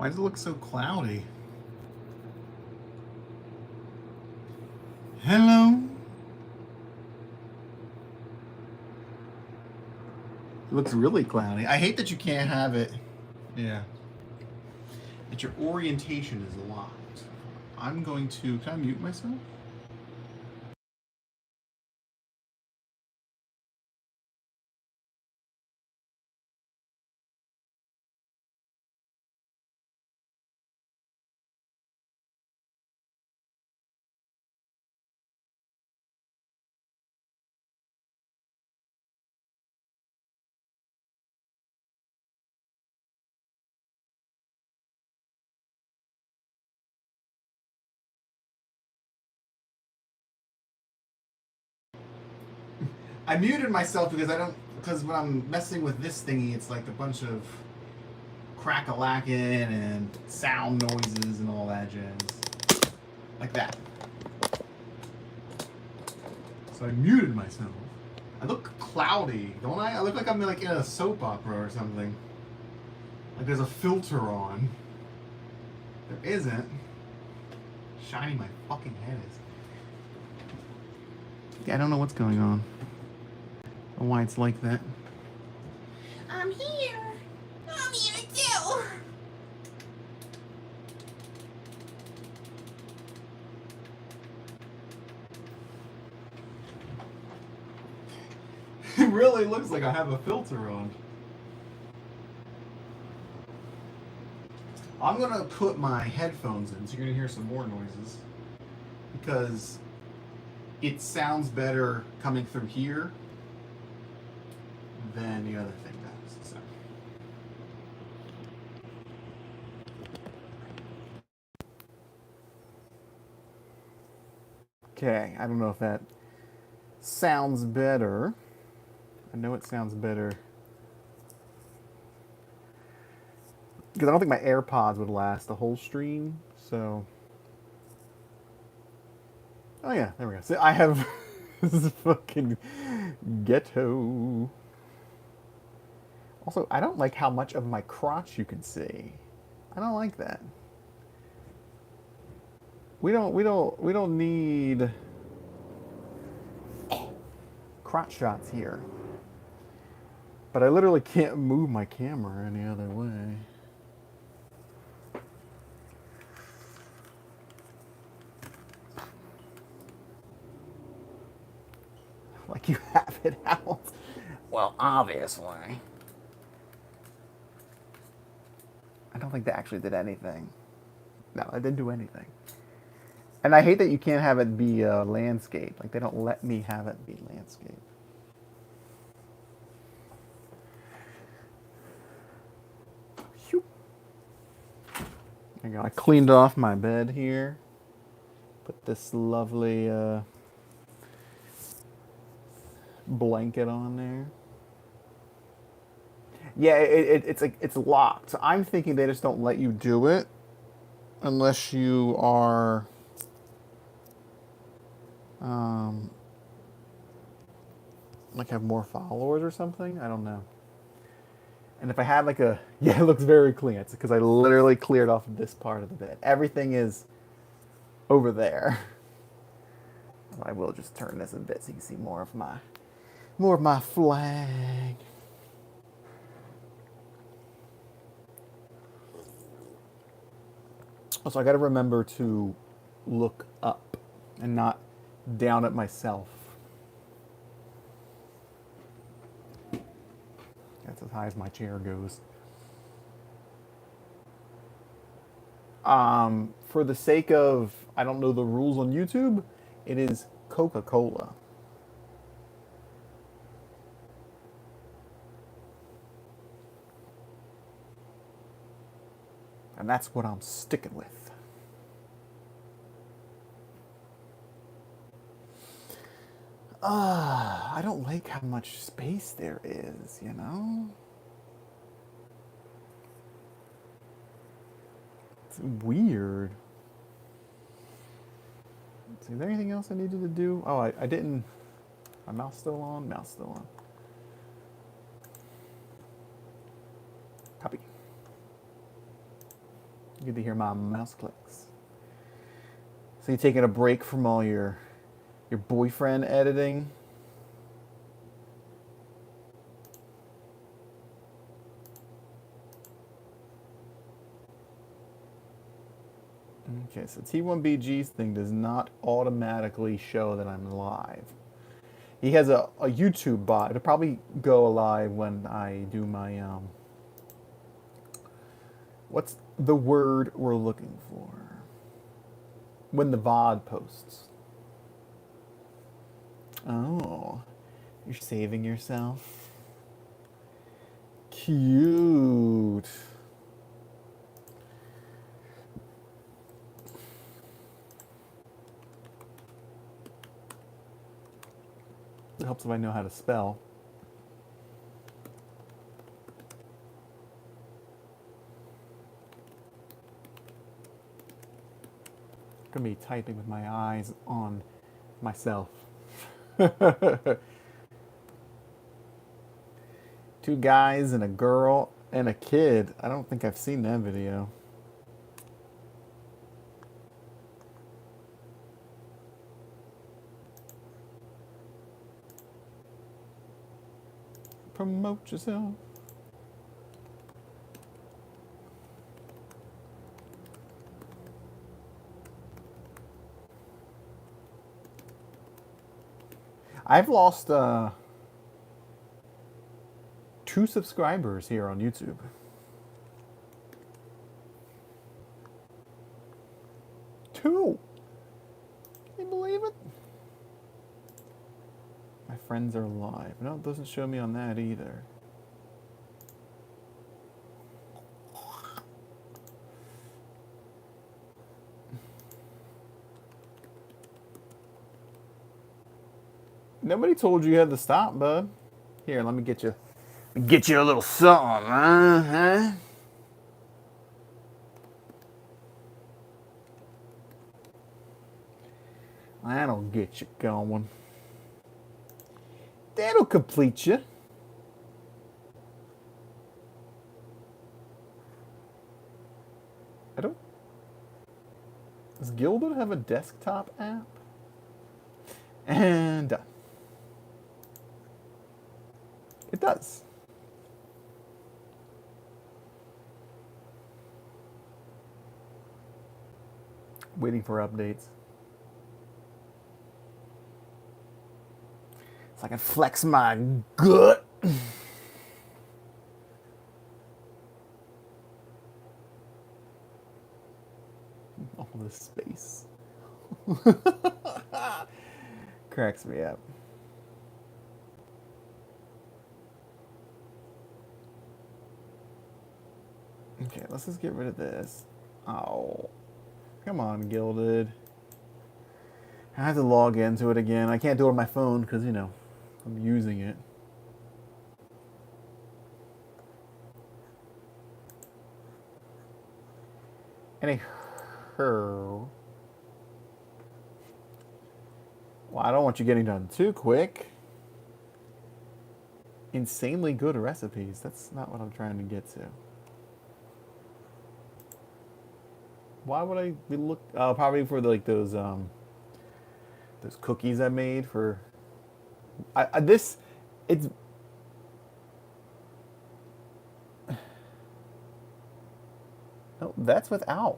Why does it look so cloudy? Hello? It looks really cloudy. I hate that you can't have it. Yeah. That your orientation is locked. I'm going to... Can I mute myself? I muted myself because I don't... Because when I'm messing with this thingy, it's like a bunch of crack-a-lacking and sound noises and all that jazz. Like that. So I muted myself. I look cloudy, don't I? I look like I'm like in a soap opera or something. Like there's a filter on. There isn't. Shiny my fucking head is. Yeah, I don't know what's going on. Or why it's like that. I'm here. I'm here too. It really looks like I have a filter on. I'm gonna put my headphones in, so you're gonna hear some more noises. Because it sounds better coming through here than the other thing does. So. Okay, I don't know if that sounds better. I know it sounds better. Because I don't think my AirPods would last the whole stream, so... Oh yeah, there we go. See, I have... This is fucking ghetto. Also, I don't like how much of my crotch you can see. I don't like that. We don't need crotch shots here. But I literally can't move my camera any other way. Like you have it out. Well, obviously. I don't think they actually did anything. No, I didn't do anything. And I hate that you can't have it be landscape. Like, they don't let me have it be landscape. There you go. I cleaned off my bed here. Put this lovely blanket on there. Yeah, it's locked. So I'm thinking they just don't let you do it unless you are like have more followers or something. I don't know. And if I had like a yeah, it looks very clean. It's because I literally cleared off this part of the bed. Everything is over there. I will just turn this a bit so you can see more of my flag. Also, I got to remember to look up and not down at myself. That's as high as my chair goes. For the sake of, I don't know the rules on YouTube, it is Coca-Cola. And that's what I'm sticking with. I don't like how much space there is, you know? It's weird. Let's see, is there anything else I needed to do? Oh, I didn't. My mouse still on? Mouse still on. Copy. Good to hear my mouse clicks. So you taking a break from all your boyfriend editing? Okay, so T1BG's thing does not automatically show that I'm live. He has a YouTube bot. It'll probably go live when I do my what's the word we're looking for? When the VOD posts. Oh, you're saving yourself? Cute. It helps if I know how to spell. I'm gonna be typing with my eyes on myself. Two guys and a girl and a kid. I don't think I've seen that video. Promote yourself. I've lost 2 subscribers here on YouTube. Two. Can you believe it? My friends are live. No, it doesn't show me on that either. Nobody told you had to stop, bud. Here, let me get you. Get you a little something, huh? That'll get you going. That'll complete you. I don't. Does Gilded have a desktop app? And done. It does. Waiting for updates. So I can flex my gut. All this space. Cracks me up. Okay, let's just get rid of this. Oh. Come on, Gilded. I have to log into it again. I can't do it on my phone because, you know, I'm using it. Anyhow. Well, I don't want you getting done too quick. Insanely good recipes. That's not what I'm trying to get to. Why would I be look? Probably for like those cookies I made for. This, it's. No, that's without.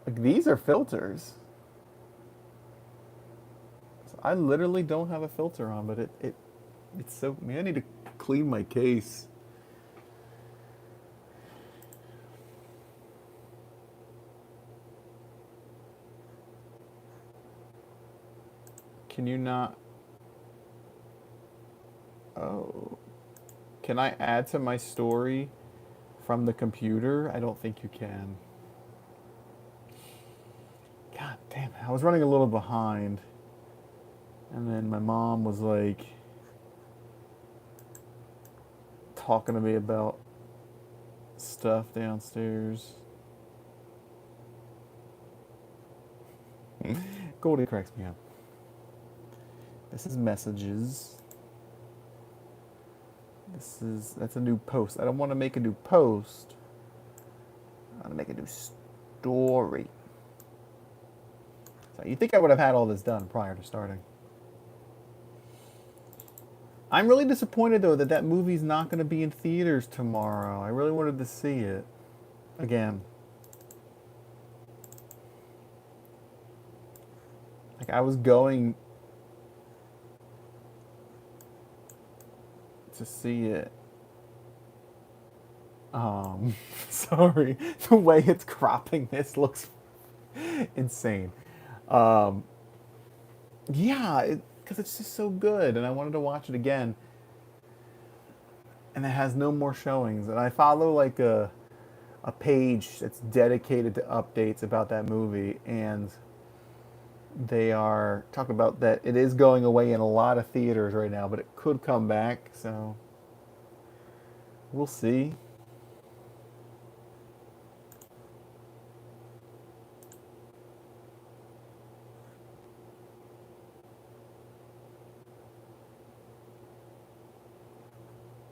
Like these are filters. So I literally don't have a filter on, but it's so. I mean, I need to clean my case. Can you not? Oh. Can I add to my story from the computer? I don't think you can. God damn it. I was running a little behind. And then my mom was like talking to me about stuff downstairs. Goldie cracks me up. This is messages. That's a new post. I don't want to make a new post. I want to make a new story. So you think I would have had all this done prior to starting. I'm really disappointed though that movie's not going to be in theaters tomorrow. I really wanted to see it again. Like I was going to see it. Sorry, the way it's cropping this looks insane. Yeah, because it's just so good, and I wanted to watch it again. And it has no more showings. And I follow like a page that's dedicated to updates about that movie, and they are talking about that it is going away in a lot of theaters right now, but it could come back. So we'll see.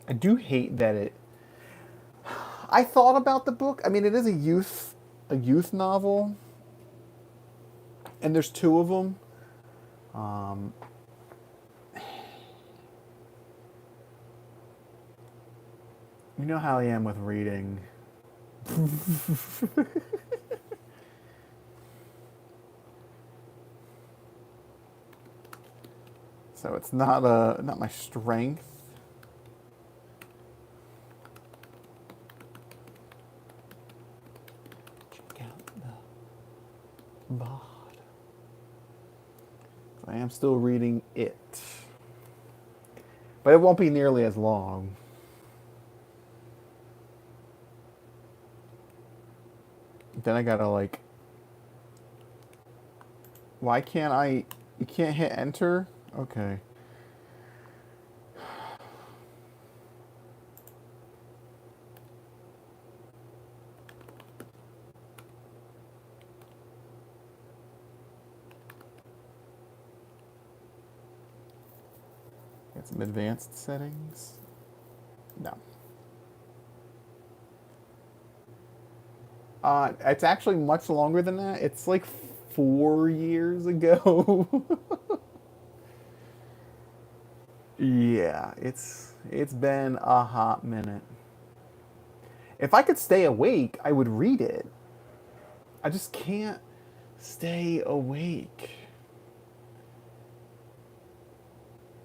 I do hate that it. I thought about the book. I mean, it is a youth novel, and there's two of them. Um, you know how I am with reading. So it's not my strength. Check out the bod. I am still reading it, but it won't be nearly as long. Then I gotta like. Why can't I? You can't hit enter? Okay. Get some advanced settings. No. It's actually much longer than that. It's like 4 years ago. Yeah, it's been a hot minute. If I could stay awake, I would read it. I just can't stay awake.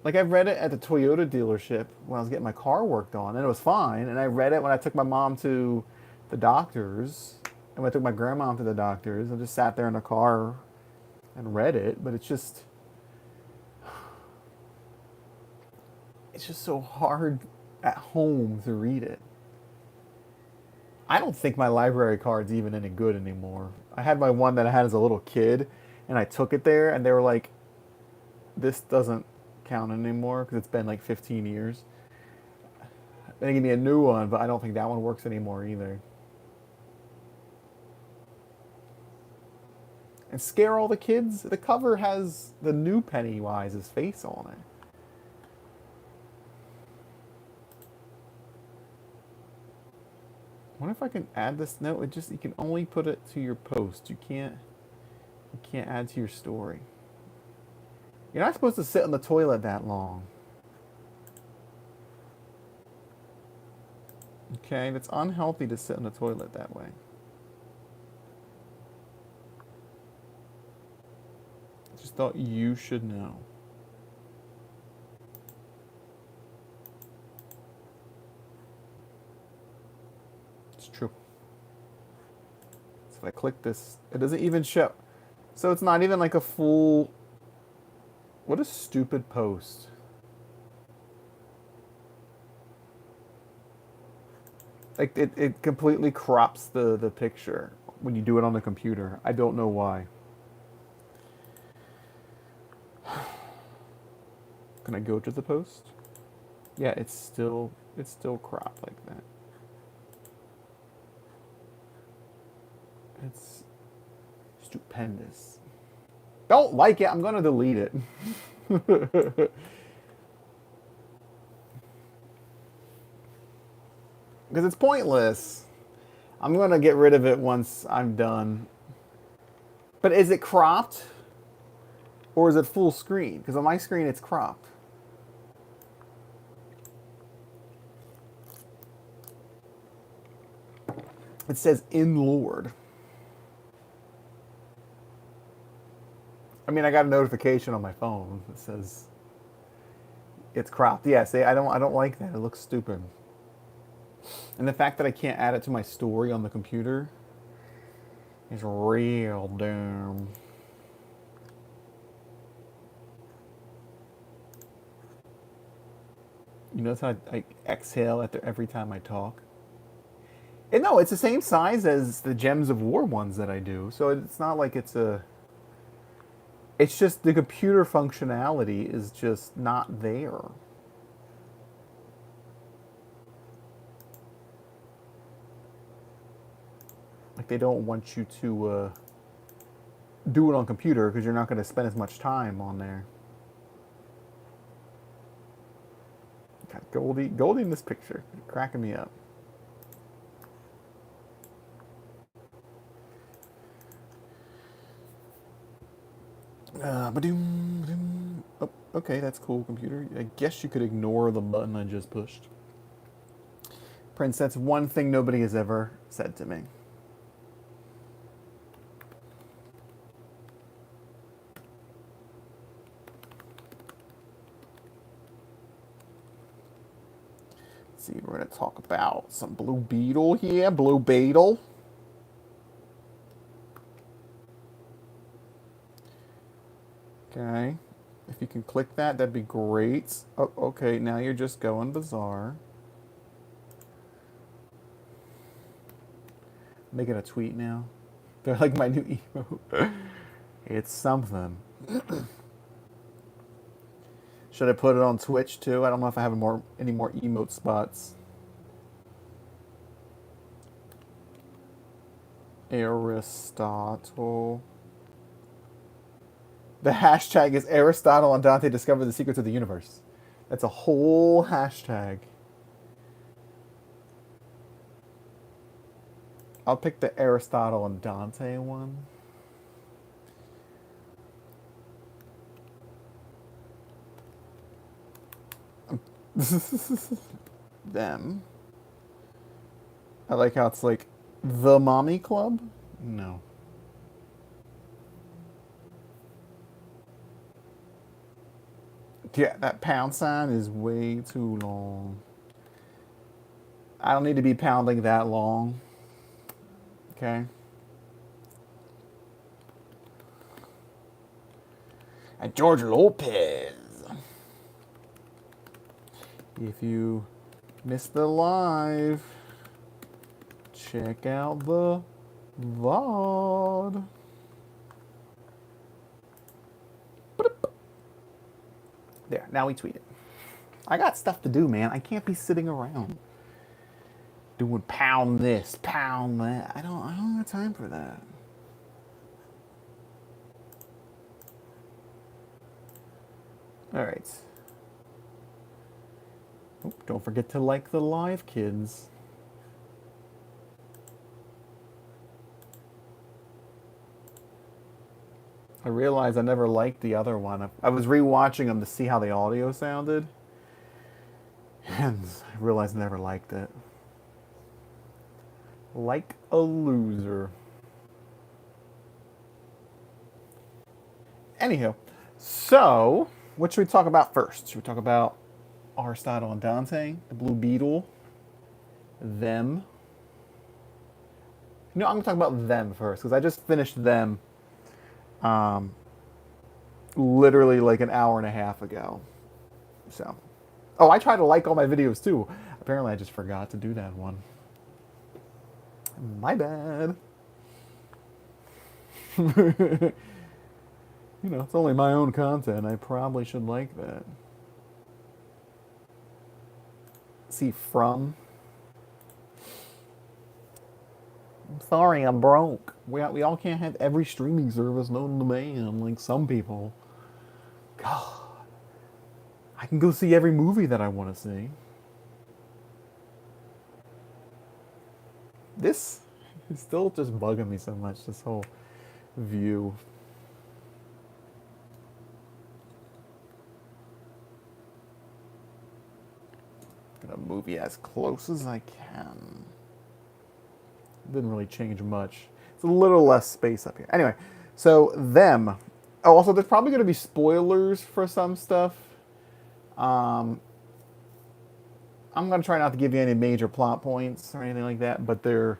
Like I read it at the Toyota dealership when I was getting my car worked on, and it was fine. And I read it when I took my mom to the doctors, and when I took my grandma to the doctors. I just sat there in the car and read it, but it's just so hard at home to read it. I don't think my library card's even any good anymore. I had my one that I had as a little kid, and I took it there, and they were like, "This doesn't count anymore because it's been like 15 years." They gave me a new one, but I don't think that one works anymore either. And Scare All the Kids, the cover has the new Pennywise's face on it. I wonder if I can add this note. It just, you can only put it to your post. You can't add to your story. You're not supposed to sit on the toilet that long. Okay, it's unhealthy to sit on the toilet that way. I just thought you should know. It's true. So if I click this, it doesn't even show. So it's not even like a full. What a stupid post. Like it completely crops the picture when you do it on the computer. I don't know why. Can I go to the post? Yeah, it's still cropped like that. It's stupendous. Don't like it, I'm gonna delete it. Because it's pointless. I'm going to get rid of it once I'm done. But is it cropped? Or is it full screen? Because on my screen it's cropped. It says in Lord. I mean, I got a notification on my phone that says it's cropped. Yeah, see, I don't like that. It looks stupid. And the fact that I can't add it to my story on the computer is real dumb. You notice how I exhale after every time I talk? And no, it's the same size as the Gems of War ones that I do. So it's not like it's a... It's just the computer functionality is just not there. Like they don't want you to do it on computer because you're not going to spend as much time on there. Got Goldie in this picture, cracking me up. Oh, okay, that's cool, computer. I guess you could ignore the button I just pushed. Prince, that's one thing nobody has ever said to me. Let's see, we're going to talk about some Blue Beetle here. Blue Beetle. Okay. If you can click that, that'd be great. Oh, okay, now you're just going bizarre. Making a tweet now. They're like my new emote. It's something. Should I put it on Twitch too? I don't know if I have any more emote spots. Aristotle. The hashtag is Aristotle and Dante discovered the secrets of the universe. That's a whole hashtag. I'll pick the Aristotle and Dante one. Them. I like how it's like the mommy club. No. Yeah, that pound sign is way too long. I don't need to be pounding that long. Okay. And George Lopez. If you missed the live, check out the VOD. There, now we tweet it. I got stuff to do, man. I can't be sitting around doing pound this, pound that. I don't have time for that. All right. Oh, don't forget to like the live, kids. I realized I never liked the other one. I was rewatching them to see how the audio sounded. And I realized I never liked it. Like a loser. Anyhow, so what should we talk about first? Should we talk about Aristotle and Dante, the Blue Beetle, them? No, I'm going to talk about them first because I just finished them literally like an hour and a half ago. So, oh, I try to like all my videos too. Apparently I just forgot to do that one. My bad. You know, it's only my own content. I probably should like that. See, from. I'm sorry, I'm broke. We all can't have every streaming service known to man like some people. God. I can go see every movie that I want to see. This It's still just bugging me so much, this whole view. Gonna move you as close as I can. Didn't really change much. It's a little less space up here. Anyway, so them. Oh, also, there's probably going to be spoilers for some stuff. I'm going to try not to give you any major plot points or anything like that, but there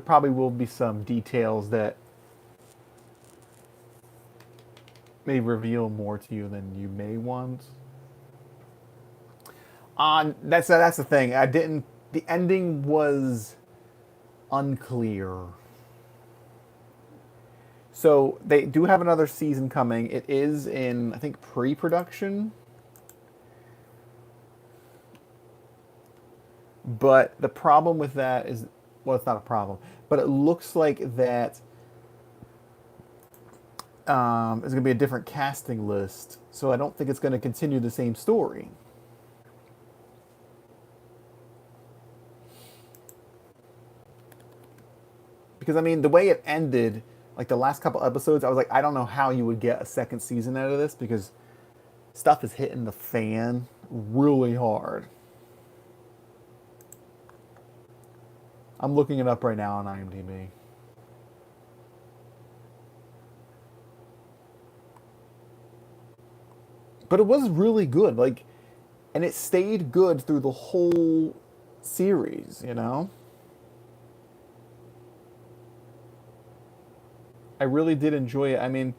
probably will be some details that may reveal more to you than you may want. That's the thing. The ending was unclear. So they do have another season coming. It is in, I think, pre-production. But the problem with that is, well, it's not a problem, but it looks like that there's going to be a different casting list. So I don't think it's going to continue the same story. Because, I mean, the way it ended, like the last couple episodes, I was like, I don't know how you would get a second season out of this because stuff is hitting the fan really hard. I'm looking it up right now on IMDb. But it was really good, like, and it stayed good through the whole series, you know? I really did enjoy it. I mean,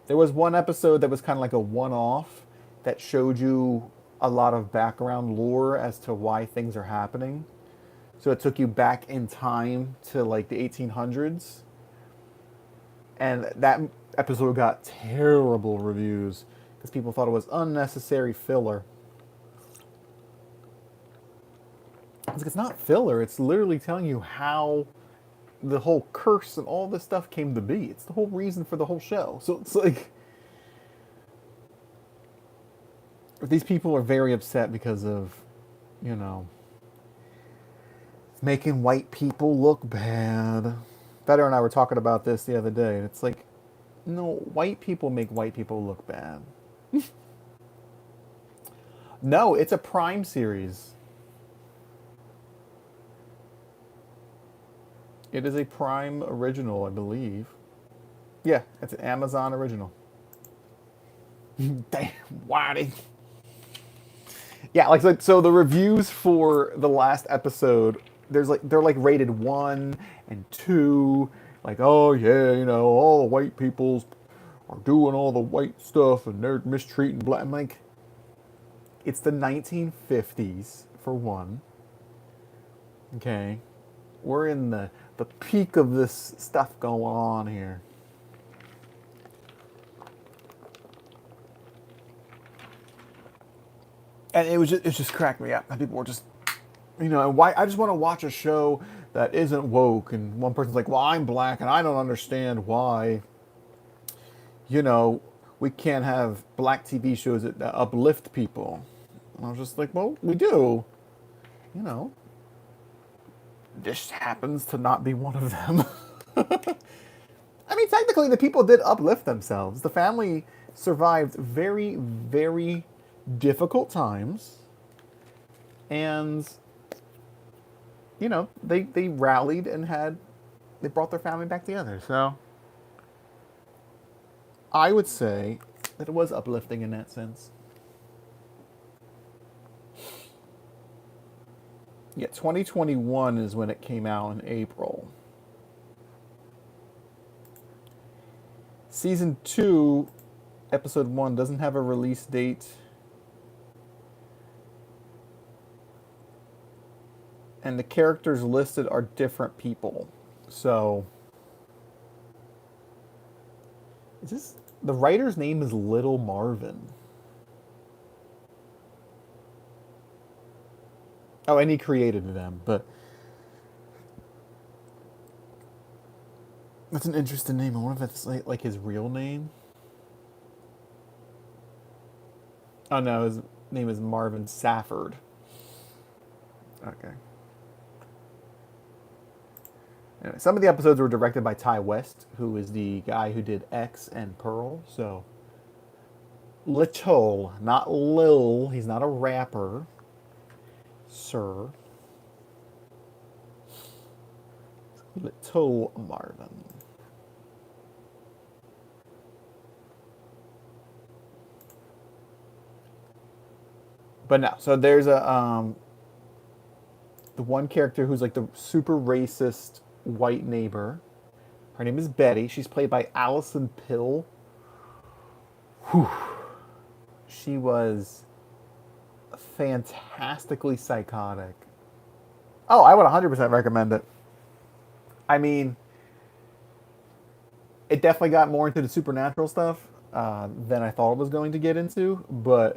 there was one episode that was kind of like a one-off that showed you a lot of background lore as to why things are happening. So it took you back in time to like the 1800s. And that episode got terrible reviews because people thought it was unnecessary filler. It's not filler. It's literally telling you how the whole curse and all this stuff came to be. It's the whole reason for the whole show. So it's like, these people are very upset because of, you know, making white people look bad. Better and I were talking about this the other day, and it's like, no, white people make white people look bad. No, it's a Prime series. It is a Prime original, I believe. Yeah, it's an Amazon original. Damn, Whitey. Yeah, like so the reviews for the last episode, they're like rated 1 and 2, like, oh yeah, you know, all the white peoples are doing all the white stuff and they're mistreating black. I'm like, it's the 1950s for one. Okay. We're in the peak of this stuff going on here. And it just cracked me up. And people were just, you know, why I just want to watch a show that isn't woke. And one person's like, well, I'm black and I don't understand why, you know, we can't have black TV shows that uplift people. And I was just like, well, we do. You know, this happens to not be one of them. I mean, technically, the people did uplift themselves. The family survived very, very difficult times. And, you know, they rallied and they brought their family back together. So I would say that it was uplifting in that sense. Yeah, 2021 is when it came out in April. Season 2, episode 1 doesn't have a release date. And the characters listed are different people. So, the writer's name is Little Marvin. Oh, and he created them, but that's an interesting name. I wonder if it's like his real name. Oh no, his name is Marvin Safford. Okay. Anyway, some of the episodes were directed by Ty West, who is the guy who did X and Pearl. So, Little, not Lil. He's not a rapper, sir. Little Marvin. But no, so there's the one character who's like the super racist white neighbor. Her name is Betty. She's played by Allison Pill. Whew. She was fantastically psychotic. Oh, I would 100% recommend it. I mean, it definitely got more into the supernatural stuff than I thought it was going to get into, but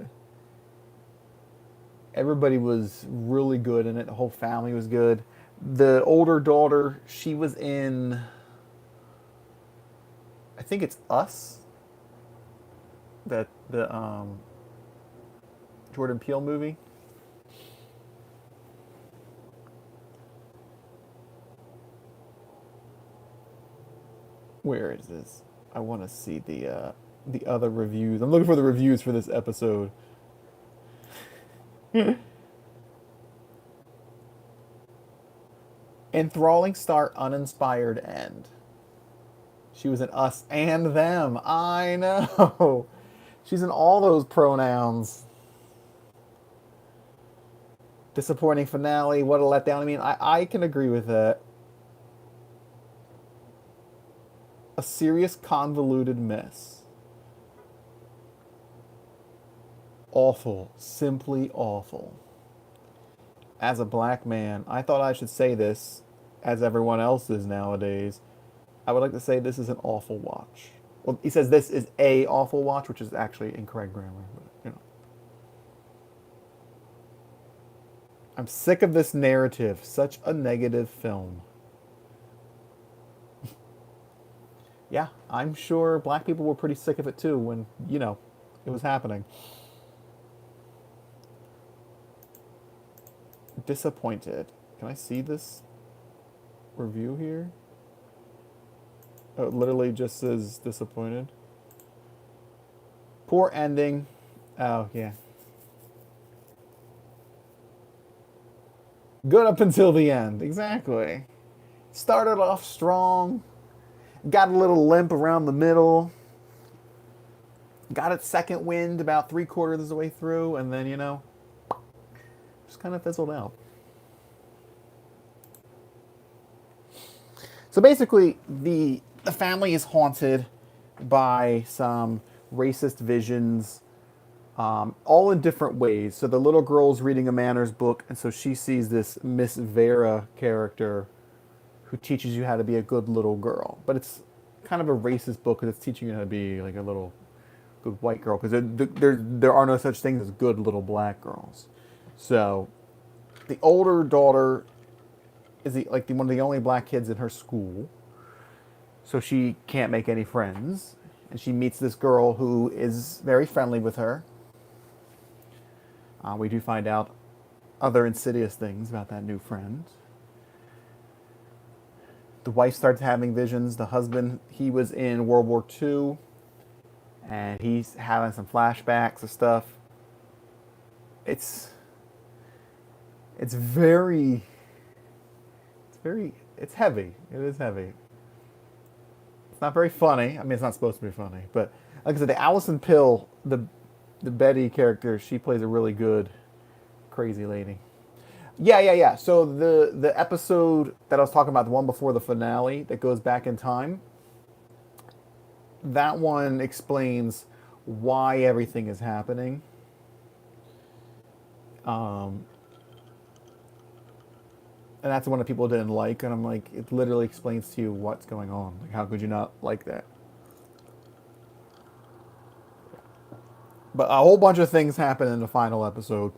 everybody was really good in it. The whole family was good. The older daughter, she was in, I think it's Us, that the Jordan Peele movie. Where is this? I want to see the other reviews. I'm looking for the reviews for this episode. Enthralling start, uninspired end. She was in Us and Them. I know. She's in all those pronouns. Disappointing finale. What a letdown. I mean, I can agree with that. A serious convoluted mess. Awful. Simply awful. As a black man, I thought I should say this, as everyone else is nowadays. I would like to say this is an awful watch. Well, he says this is a awful watch, which is actually incorrect grammar. But, you know. I'm sick of this narrative. Such a negative film. Yeah, I'm sure black people were pretty sick of it too when, you know, it was happening. Disappointed. Can I see this review here? Oh, it literally just says disappointed. Poor ending. Oh, yeah. Good up until the end. Exactly. Started off strong. Got a little limp around the middle. Got its second wind about 3/4 of the way through. And then, you know, just kind of fizzled out. So basically, the family is haunted by some racist visions, all in different ways. So the little girl's reading a manners book, and so she sees this Miss Vera character who teaches you how to be a good little girl. But it's kind of a racist book because it's teaching you how to be like a little good white girl, because there are no such things as good little black girls. So the older daughter is one of the only black kids in her school. So she can't make any friends. And she meets this girl who is very friendly with her. We do find out other insidious things about that new friend. The wife starts having visions. The husband, he was in World War II. And he's having some flashbacks of stuff. It's heavy. It is heavy. It's not very funny. I mean, it's not supposed to be funny, but like I said, the Allison Pill, the Betty character, she plays a really good crazy lady. Yeah. So the episode that I was talking about, the one before the finale that goes back in time, that one explains why everything is happening. And that's the one that people didn't like, and I'm like, it literally explains to you what's going on. Like, how could you not like that? But a whole bunch of things happen in the final episode,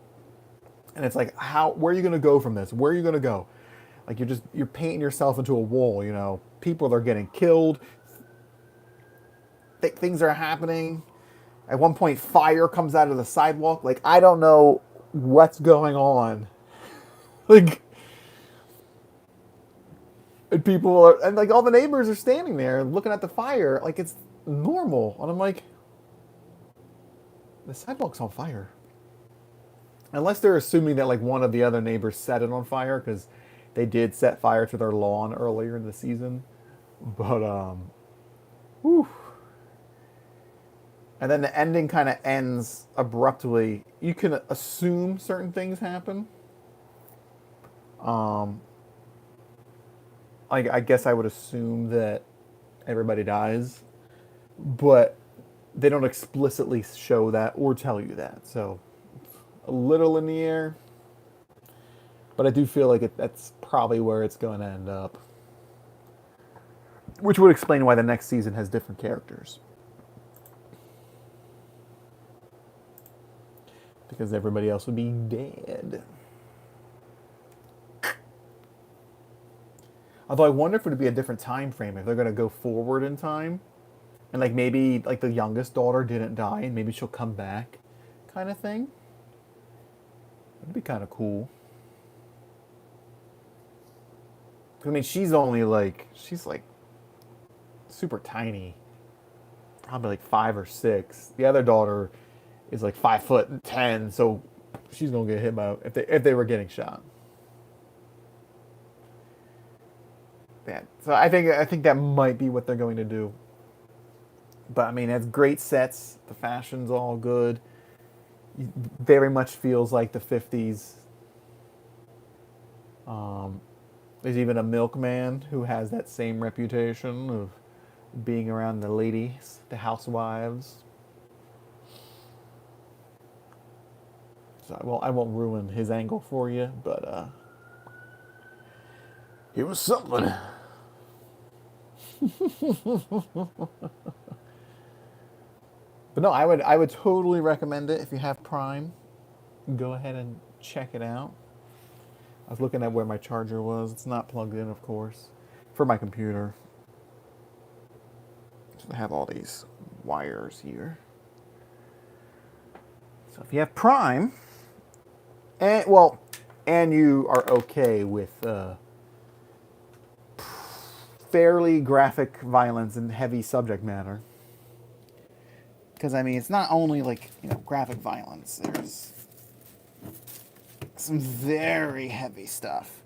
and it's like, where are you gonna go from this? Where are you gonna go? Like, you're painting yourself into a wall. You know, people are getting killed. Things are happening. At one point, fire comes out of the sidewalk. Like, I don't know what's going on. Like, And people are, and like all the neighbors are standing there looking at the fire like it's normal. And I'm like, the sidewalk's on fire. Unless they're assuming that like one of the other neighbors set it on fire because they did set fire to their lawn earlier in the season. But whew. And then the ending kind of ends abruptly. You can assume certain things happen. Um, I guess I would assume that everybody dies, but they don't explicitly show that or tell you that. So a little in the air, but I do feel like that's probably where it's going to end up, which would explain why the next season has different characters. Because everybody else would be dead. Although I wonder if it would be a different time frame if they're going to go forward in time, and like maybe like the youngest daughter didn't die and maybe she'll come back, kind of thing. That'd be kind of cool. I mean, she's like super tiny, probably like 5 or 6. The other daughter is like 5'10", so she's gonna get hit by if they were getting shot. Yeah, so I think that might be what they're going to do. But I mean, it's great sets. The fashion's all good. Very much feels like the 50s. There's even a milkman who has that same reputation of being around the ladies, the housewives. So I won't ruin his angle for you, but it was something. But no, I would totally recommend it if you have Prime. Go ahead and check it out. I was looking at where my charger was. It's not plugged in, of course, for my computer. So I have all these wires here. So if you have Prime, and you are okay with fairly graphic violence and heavy subject matter, because I mean it's not only like graphic violence. There's some very heavy stuff.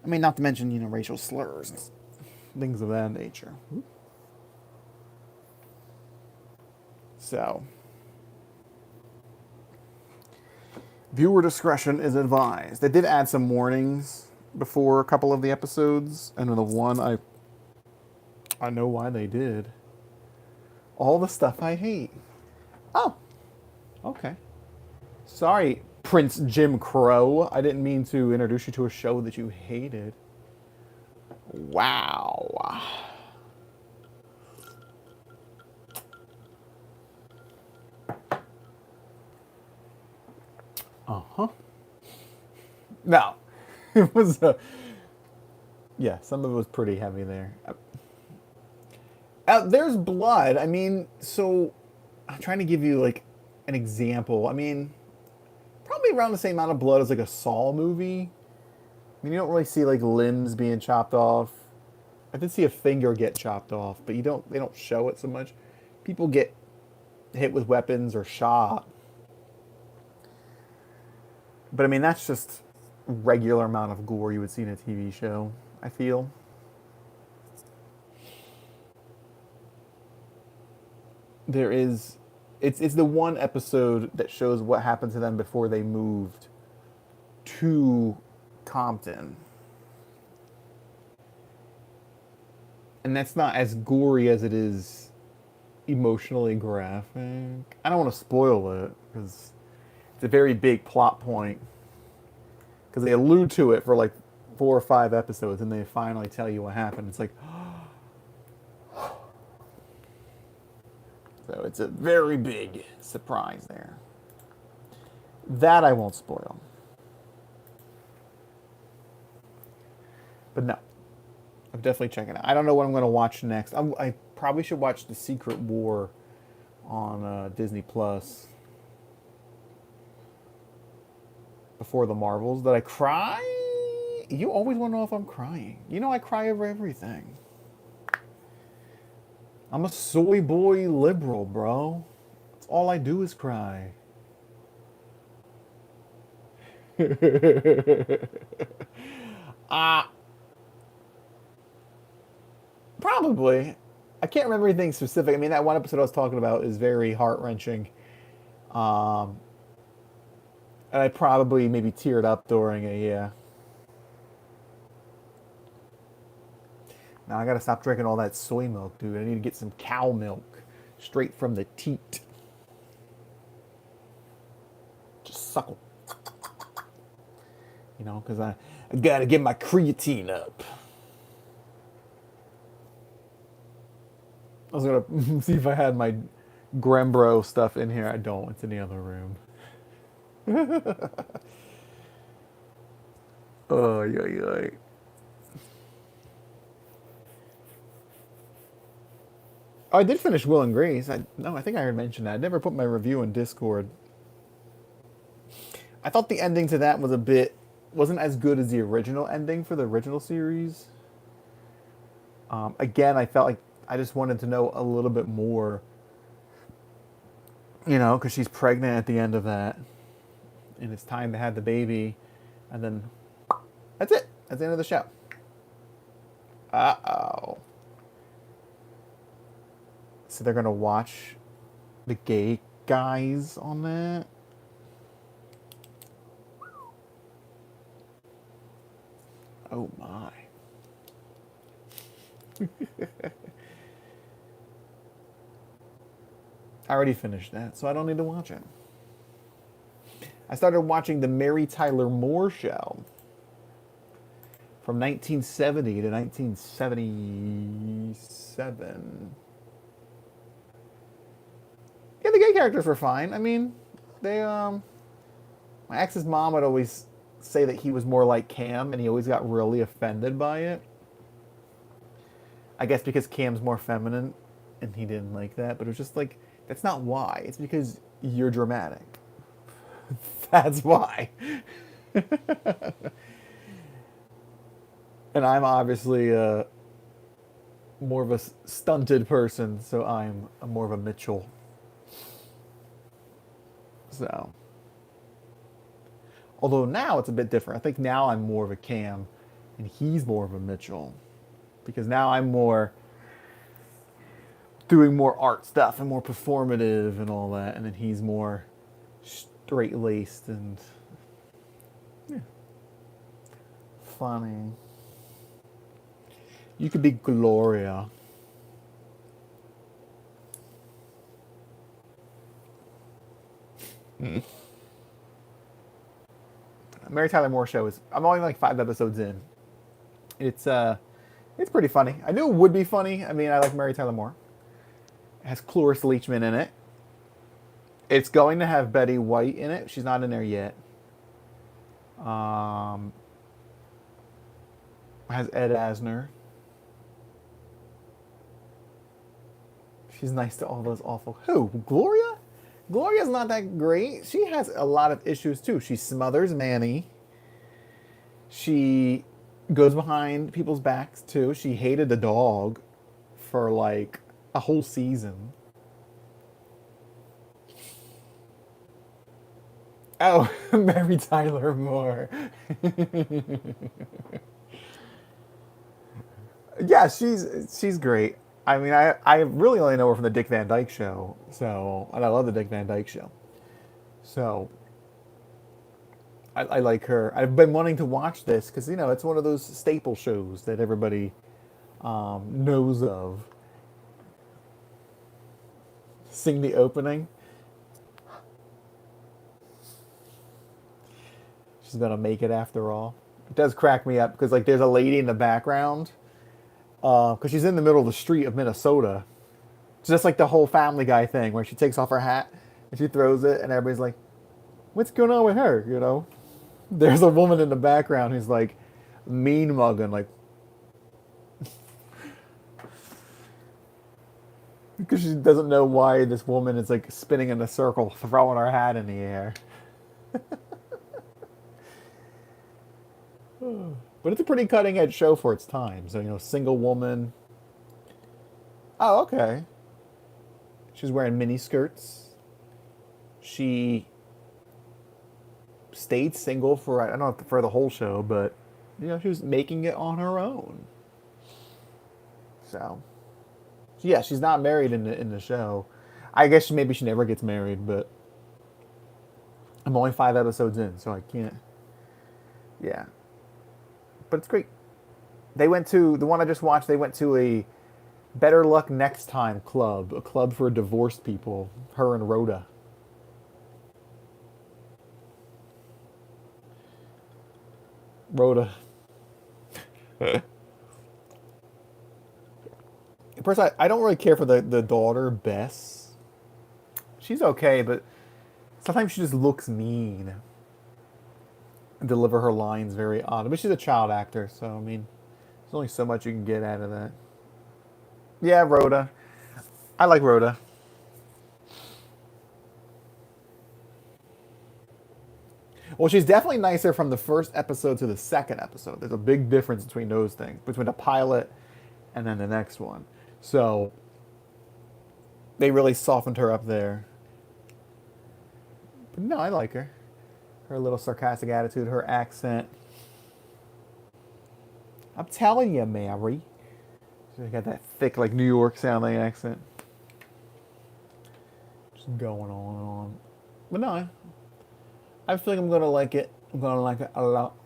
I mean, not to mention racial slurs and things of that nature. So, viewer discretion is advised. They did add some warnings before a couple of the episodes, and the one I know why they did. All the stuff I hate. Oh, okay. Sorry, Prince Jim Crow. I didn't mean to introduce you to a show that you hated. Wow. Uh-huh. No. It was yeah, some of it was pretty heavy there. There's blood. I mean, so I'm trying to give you like an example. I mean, probably around the same amount of blood as like a Saw movie. I mean, you don't really see like limbs being chopped off. I did see a finger get chopped off, but they don't show it so much. People get hit with weapons or shot. But I mean, that's just regular amount of gore you would see in a TV show, I feel. It's the one episode that shows what happened to them before they moved to Compton. And that's not as gory as it is emotionally graphic. I don't want to spoil it because it's a very big plot point. Because they allude to it for like 4 or 5 episodes and they finally tell you what happened. It's like, so it's a very big surprise there. That I won't spoil. But no, I'm definitely checking it out. I don't know what I'm going to watch next. I probably should watch The Secret War on Disney Plus before the Marvels. Did I cry? You always want to know if I'm crying. You know I cry over everything. I'm a soy boy liberal, bro. That's all I do is cry. uh, Probably. I can't remember anything specific. I mean, that one episode I was talking about is very heart-wrenching. Um, and I probably maybe teared up during it, yeah. Now I gotta stop drinking all that soy milk, dude. I need to get some cow milk straight from the teat. Just suckle. You know, because I gotta get my creatine up. I was gonna see if I had my Grembro stuff in here. I don't. It's in the other room. Oh, yeah, yeah. Oh, I did finish Will and Grace. I think I already mentioned that. I never put my review in Discord. I thought the ending to that was wasn't as good as the original ending for the original series. Again, I felt like I just wanted to know a little bit more. You know, because she's pregnant at the end of that, and it's time to have the baby, and then that's it. That's the end of the show. Uh-oh. So they're gonna watch the gay guys on that. Oh my. I already finished that, so I don't need to watch it. I started watching the Mary Tyler Moore Show from 1970 to 1977. Yeah, the gay characters were fine. I mean, my ex's mom would always say that he was more like Cam, and he always got really offended by it. I guess because Cam's more feminine, and he didn't like that. But it was just like, that's not why. It's because you're dramatic. That's why. And I'm obviously more of a stunted person, so I'm more of a Mitchell. So, although now it's a bit different. I think now I'm more of a Cam, and he's more of a Mitchell, because now I'm more doing more art stuff and more performative and all that, and then he's more straight laced and yeah, funny. You could be Gloria. Mary Tyler Moore Show is. I'm only like 5 episodes in. It's pretty funny. I knew it would be funny. I mean, I like Mary Tyler Moore. It has Cloris Leachman in it. It's going to have Betty White in it. She's not in there yet. It has Ed Asner. She's nice to all those awful. Who? Gloria? Gloria's not that great. She has a lot of issues too. She smothers Manny. She goes behind people's backs too. She hated the dog for like a whole season. Oh, Mary Tyler Moore. Yeah, she's great. I mean, I really only know her from the Dick Van Dyke Show. So, and I love the Dick Van Dyke Show. So, I like her. I've been wanting to watch this because, you know, it's one of those staple shows that everybody knows of. Sing the opening. She's gonna make it after all. It does crack me up because, like, there's a lady in the background because she's in the middle of the street of Minnesota. It's just like the whole Family Guy thing where she takes off her hat and she throws it, and everybody's like, "What's going on with her?" You know. There's a woman in the background who's like mean mugging, like, because she doesn't know why this woman is like spinning in a circle, throwing her hat in the air. But it's a pretty cutting edge show for its time. So, you know, single woman. Oh, okay. She's wearing mini skirts. She stayed single for, I don't know if for the whole show, but, you know, she was making it on her own. So, yeah, she's not married in the show. I guess maybe she never gets married, but I'm only 5 episodes in, so I can't. Yeah. But it's great. They went to, the one I just watched, they went to a Better Luck Next Time club, a club for divorced people, her and Rhoda. Rhoda. Personally, I don't really care for the daughter, Bess. She's okay, but sometimes she just looks mean and deliver her lines very odd. But she's a child actor, so I mean, there's only so much you can get out of that. Yeah, Rhoda. I like Rhoda. Well, she's definitely nicer from the first episode to the second episode. There's a big difference between those things, between the pilot and then the next one. So they really softened her up there. But no, I like her. Her little sarcastic attitude, her accent. I'm telling you, Mary. She's got that thick, like New York sounding accent. Just going on and on. But no, I feel like I'm gonna like it. I'm gonna like it a lot.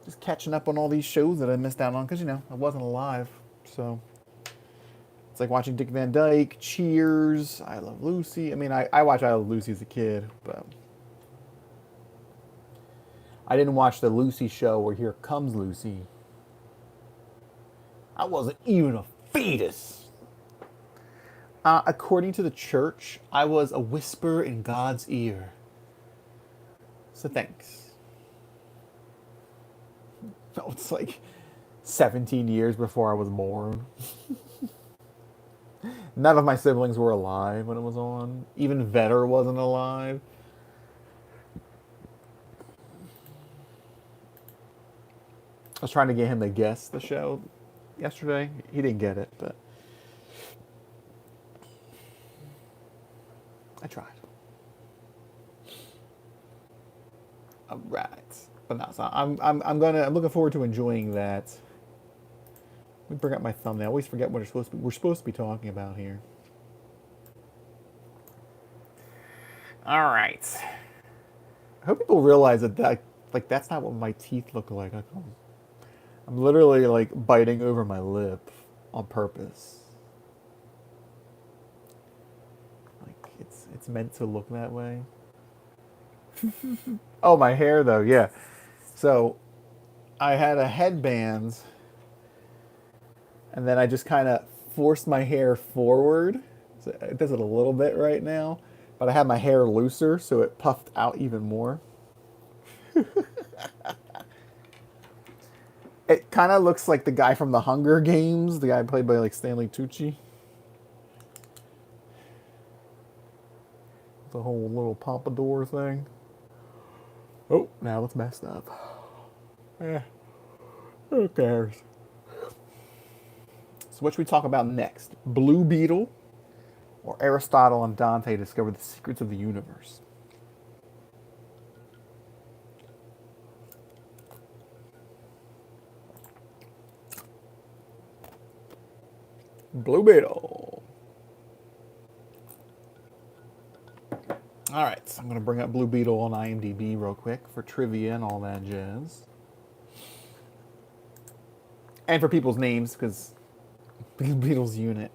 Just catching up on all these shows that I missed out on because, you know, I wasn't alive. So it's like watching Dick Van Dyke, Cheers, I Love Lucy. I mean, I watched I Love Lucy as a kid, but I didn't watch the Lucy show where Here Comes Lucy. I wasn't even a fetus. According to the church, I was a whisper in God's ear. So thanks. No, it's like 17 years before I was born. None of my siblings were alive when it was on. Even Vetter wasn't alive. I was trying to get him to guess the show yesterday. He didn't get it, but I tried. All right, but no, so I'm looking forward to enjoying that. Let me bring up my thumbnail. I always forget what we're supposed to be talking about here. All right. I hope people realize that like that's not what my teeth look like. I'm literally like biting over my lip on purpose. Like it's meant to look that way. Oh, my hair though, yeah. So I had a headband and then I just kind of forced my hair forward. So it does it a little bit right now, but I had my hair looser so it puffed out even more. It kind of looks like the guy from the Hunger Games, the guy played by like Stanley Tucci. The whole little pompadour thing. Oh, now it's messed up. Eh, who cares? So what should we talk about next? Blue Beetle or Aristotle and Dante discover the secrets of the universe? Blue Beetle. All right, so I'm going to bring up Blue Beetle on IMDb real quick for trivia and all that jazz. And for people's names, because Blue Beetle's unit.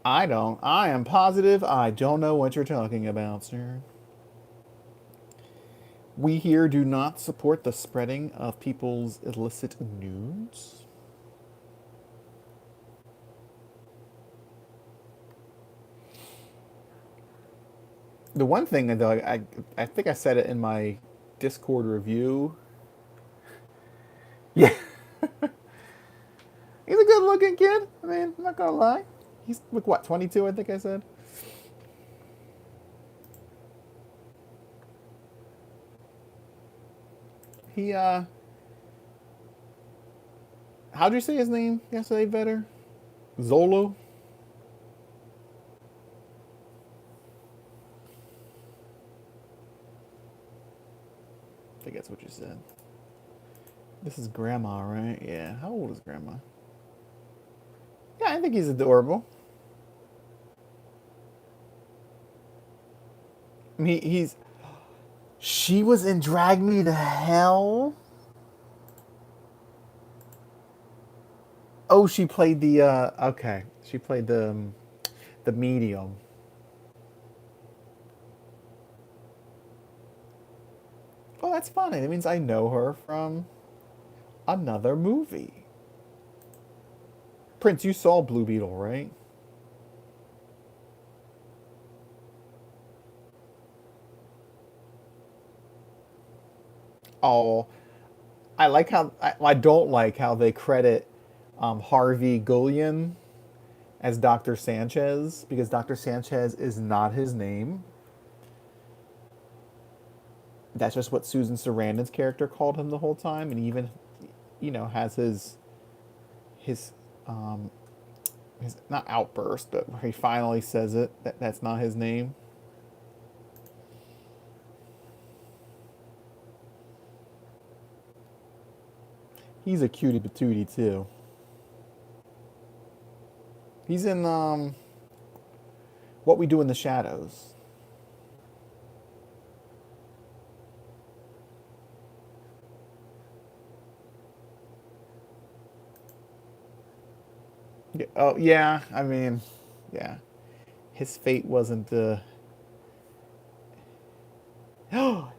I am positive I don't know what you're talking about, sir. We here do not support the spreading of people's illicit nudes. The one thing that I think I said it in my Discord review. Yeah. He's a good looking kid. I mean, I'm not gonna lie. He's like what, 22, I think I said. He how'd you say his name yesterday, better? Zolo? I think that's what you said. This is Grandma, right? Yeah. How old is Grandma? Yeah, I think he's adorable. I mean, he's. She was in Drag Me to Hell. Oh, she played the. Okay, she played the medium. Oh, that's funny. That means I know her from another movie. Prince, you saw Blue Beetle, right? Oh, I like how I don't like how they credit Harvey Guillen as Dr. Sanchez because Dr. Sanchez is not his name. That's just what Susan Sarandon's character called him the whole time, and he even, has his um his not outburst, but where he finally says it that's not his name. He's a cutie patootie too. He's in What We Do in the Shadows. Yeah, oh yeah, I mean, yeah, his fate wasn't.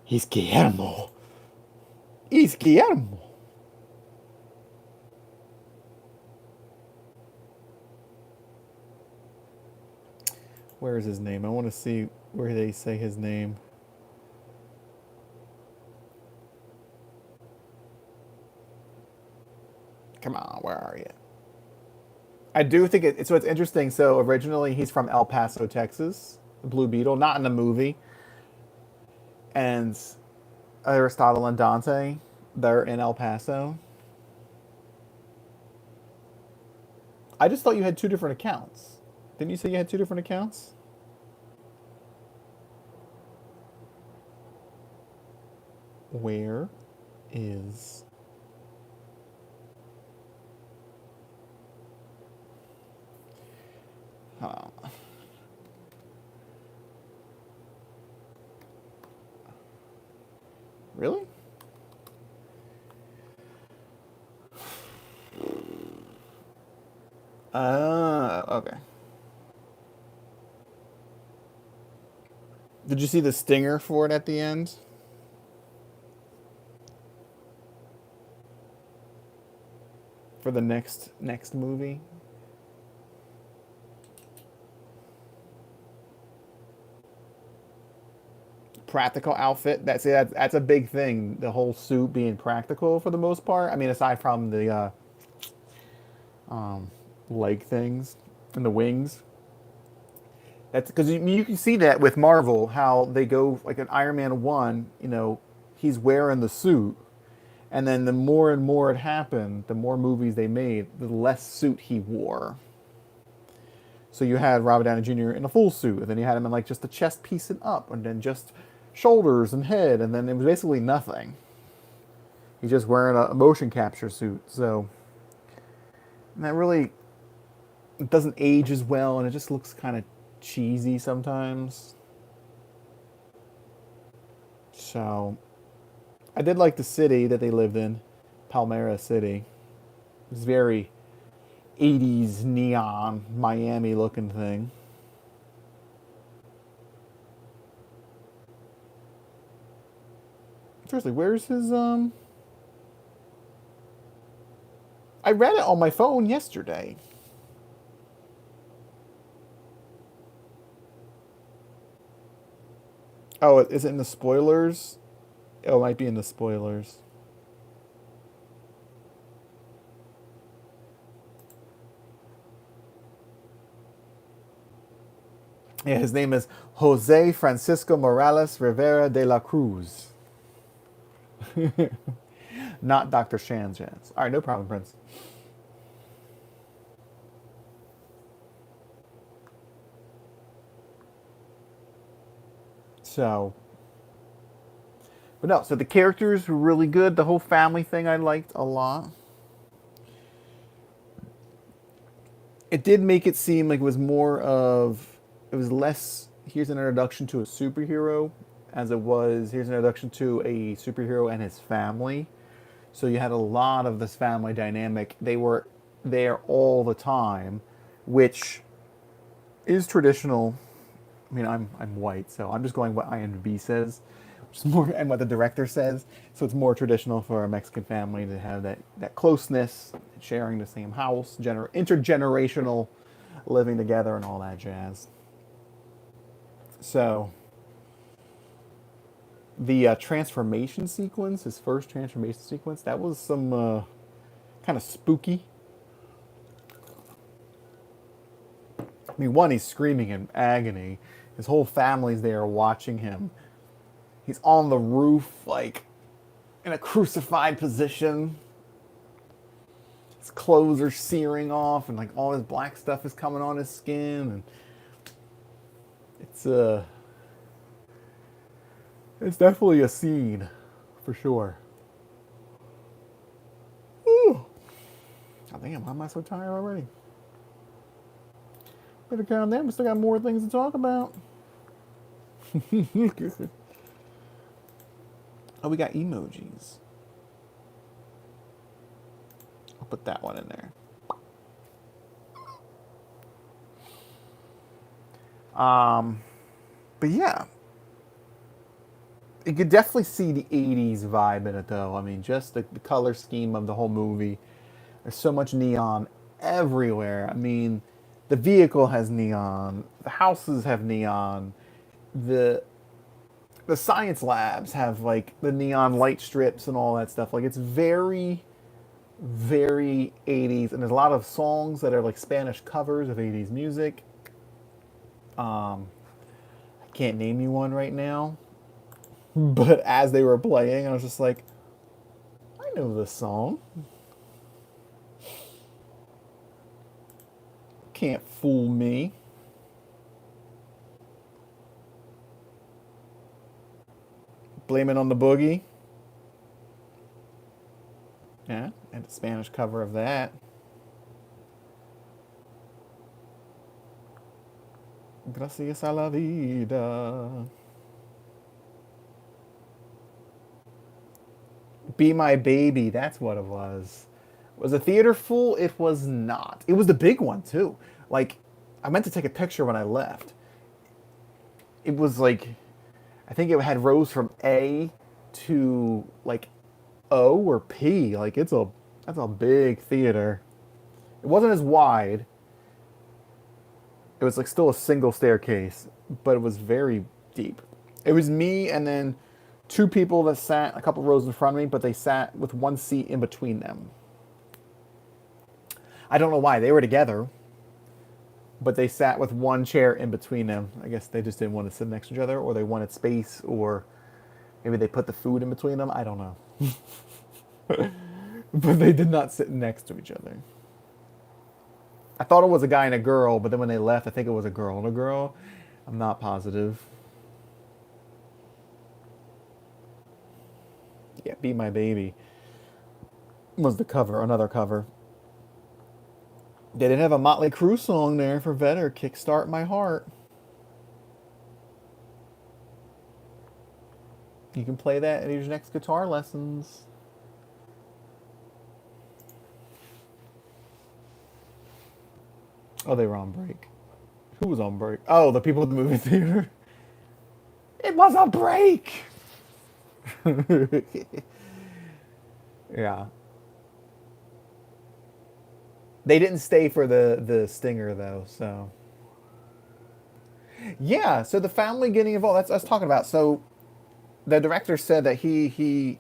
He's Guillermo. He's Guillermo. Where is his name? I want to see where they say his name. Come on, where are you? I do think so. It's interesting. So originally he's from El Paso, Texas. The Blue Beetle, not in the movie. And Aristotle and Dante, they're in El Paso. I just thought you had two different accounts. Didn't you say you had two different accounts? Where is uh, really? Okay. Did you see the stinger for it at the end? For the next movie? Practical outfit. That's a big thing. The whole suit being practical for the most part. I mean, aside from the leg things and the wings. That's because you can see that with Marvel how they go like an Iron Man 1. He's wearing the suit, and then the more and more it happened, the more movies they made, the less suit he wore. So you had Robert Downey Jr. in a full suit, and then you had him in like just the chest piece and up, and then just shoulders and head, and then it was basically nothing. He's just wearing a motion capture suit. So that really doesn't age as well, and it just looks kind of cheesy sometimes. So I did like the city that they lived in, Palmyra City. It's very 80s neon Miami looking thing. Seriously, where's his I read it on my phone yesterday. Oh, is it in the spoilers? Oh, it might be in the spoilers. Yeah, his name is Jose Francisco Morales Rivera de la Cruz. Not Dr. Shan's jazz. All right, no problem, Prince. So, but no, so the characters were really good. The whole family thing I liked a lot. It did make it seem like it was more of, it was less, here's an introduction to a superhero, as it was, here's an introduction to a superhero and his family. So you had a lot of this family dynamic. They were there all the time, which is traditional. I mean, I'm white, so I'm just going what IMDb says, which is more, and what the director says. So it's more traditional for a Mexican family to have that closeness, sharing the same house, intergenerational living together, and all that jazz. So the transformation sequence, his first transformation sequence, that was some kind of spooky. I mean, one, he's screaming in agony. His whole family's there watching him. He's on the roof, like, in a crucified position. His clothes are searing off, and, like, all his black stuff is coming on his skin. And it's definitely a scene, for sure. Ooh. Oh, damn, why am I so tired already? Better calm down. We still got more things to talk about. Oh, we got emojis. I'll put that one in there. But yeah, you could definitely see the 80s vibe in it, though. I mean, just the color scheme of the whole movie. There's so much neon everywhere. I mean, the vehicle has neon, the houses have neon, the science labs have like the neon light strips and all that stuff. Like, it's very, very 80s, and there's a lot of songs that are like Spanish covers of 80s music. I can't name you one right now, but as they were playing, I was just like, I know this song. Can't fool me. Blame It on the Boogie. Yeah, and a Spanish cover of that. Gracias a la vida. Be My Baby, that's what it was. Was the theater full? It was not. It was the big one, too. Like, I meant to take a picture when I left. It was like, I think it had rows from A to like O or P. Like, that's a big theater. It wasn't as wide. It was like still a single staircase, but it was very deep. It was me and then two people that sat a couple rows in front of me, but they sat with one seat in between them. I don't know why. They were together, but they sat with one chair in between them. I guess they just didn't want to sit next to each other, or they wanted space, or maybe they put the food in between them. I don't know. But they did not sit next to each other. I thought it was a guy and a girl, but then when they left, I think it was a girl and a girl. I'm not positive. Yeah, Be My Baby was the cover, another cover. They didn't have a Motley Crue song there for Vetter, Kickstart My Heart. You can play that at your next guitar lessons. Oh, they were on break. Who was on break? Oh, the people at the movie theater. It was a break! Yeah. They didn't stay for the stinger, though, so. Yeah, so the family getting involved, that's what I was talking about. So the director said that he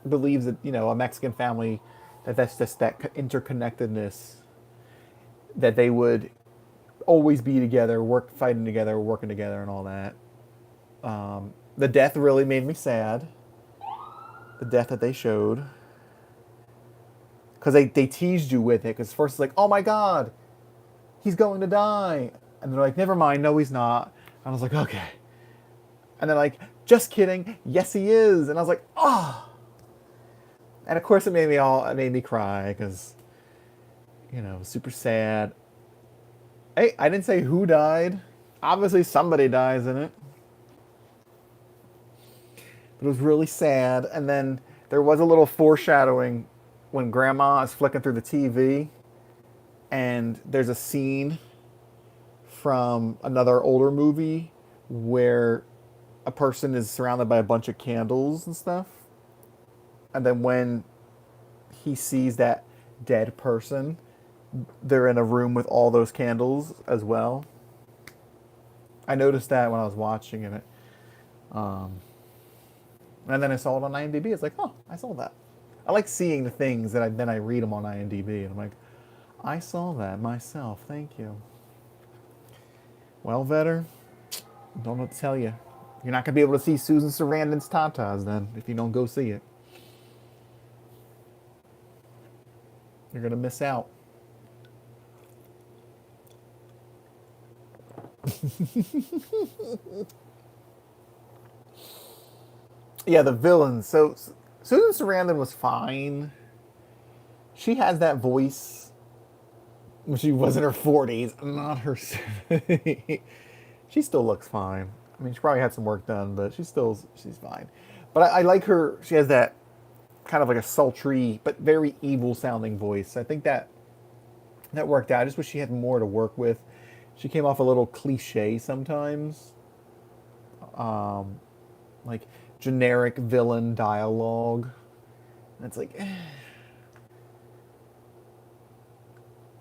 believes that, you know, a Mexican family, that's just that interconnectedness, that they would always be together, fighting together, working together, and all that. The death really made me sad. The death that they showed. because they teased you with it. Because first it's like, oh my god, he's going to die, and they're like, never mind, no, he's not. And I was like, okay. And they're like, just kidding, yes, he is. And I was like, oh. And of course, it made me cry because, super sad. Hey, I didn't say who died. Obviously, somebody dies in it. But it was really sad. And then there was a little foreshadowing when Grandma is flicking through the TV, and there's a scene from another older movie where a person is surrounded by a bunch of candles and stuff. And then when he sees that dead person, they're in a room with all those candles as well. I noticed that when I was watching it. And then I saw it on IMDb. It's like, oh, I saw that. I like seeing the things that then I read them on IMDb. And I'm like, I saw that myself. Thank you. Well, Vetter, don't know what to tell you. You're not going to be able to see Susan Sarandon's tatas then if you don't go see it. You're going to miss out. Yeah, the villains. So Susan Sarandon was fine. She has that voice when she was in her 40s, not her 70s. She still looks fine. I mean, she probably had some work done, but she's fine. But I like her. She has that kind of like a sultry but very evil sounding voice. I think that worked out. I just wish she had more to work with. She came off a little cliche sometimes. Like generic villain dialogue. And it's like,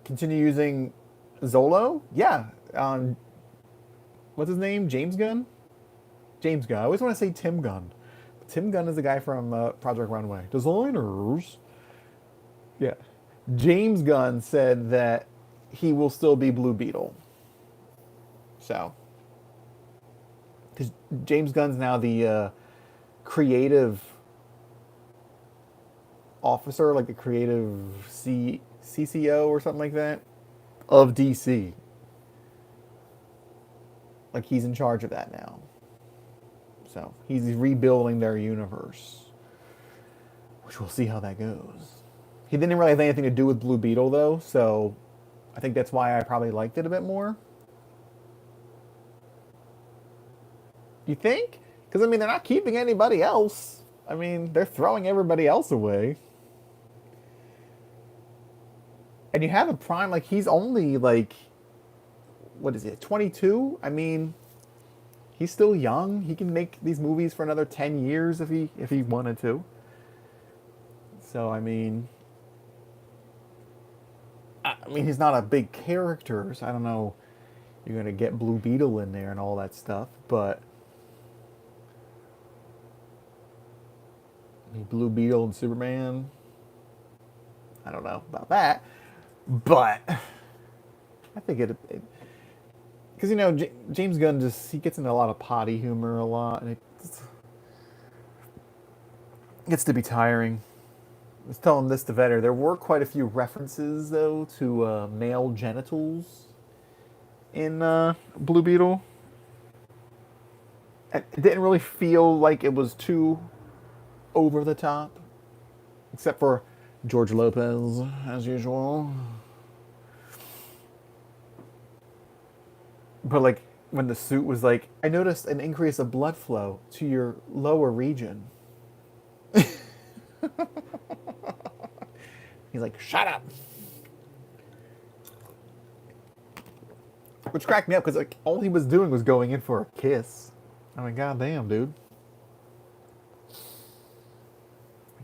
Continue using Zolo? Yeah. What's his name? James Gunn? James Gunn. I always want to say Tim Gunn. Tim Gunn is the guy from Project Runway. Designers. Yeah. James Gunn said that he will still be Blue Beetle. So. Because James Gunn's now the creative officer, like the creative CCO or something like that, of DC. Like he's in charge of that now. So he's rebuilding their universe, which we'll see how that goes. He didn't really have anything to do with Blue Beetle though, so I think that's why I probably liked it a bit more. You think? Because I mean, they're not keeping anybody else. I mean, they're throwing everybody else away. And you have a Prime, like he's only like, what is it, 22? I mean, he's still young. He can make these movies for another 10 years if he wanted to. So I mean, he's not a big character, so I don't know. You're gonna get Blue Beetle in there and all that stuff, but Blue Beetle and Superman, I don't know about that, but I think it because James Gunn he gets into a lot of potty humor a lot, and it gets to be tiring. I was telling this to Vetter. There were quite a few references though to male genitals in Blue Beetle. It didn't really feel like it was too over the top, except for George Lopez as usual. But like when the suit was like, I noticed an increase of blood flow to your lower region. He's like, shut up. Which cracked me up because like all he was doing was going in for a kiss. I mean, goddamn, dude.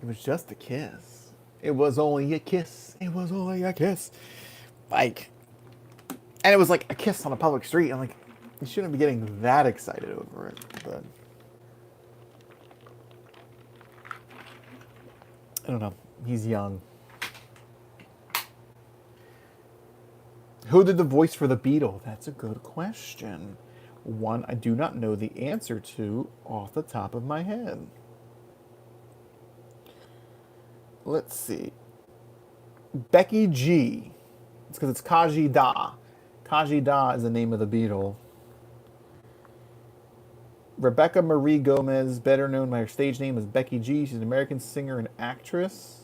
It was just a kiss. It was only a kiss. It was only a kiss. Like, and it was like a kiss on a public street. I'm like, you shouldn't be getting that excited over it. But I don't know. He's young. Who did the voice for the Beetle? That's a good question. One I do not know the answer to off the top of my head. Let's see. Becky G. It's because it's Kaji Da. Kaji Da is the name of the beetle. Rebecca Marie Gomez, better known by her stage name as Becky G. She's an American singer and actress.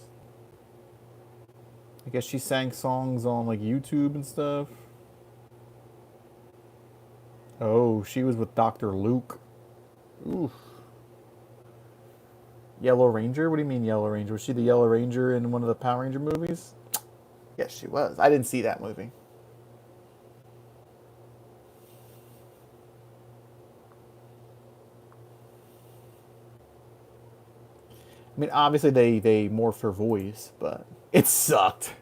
I guess she sang songs on like YouTube and stuff. Oh, she was with Dr. Luke. Oof. Yellow Ranger? What do you mean Yellow Ranger? Was she the Yellow Ranger in one of the Power Ranger movies? Yes, she was. I didn't see that movie. I mean, obviously they morphed her voice, but it sucked.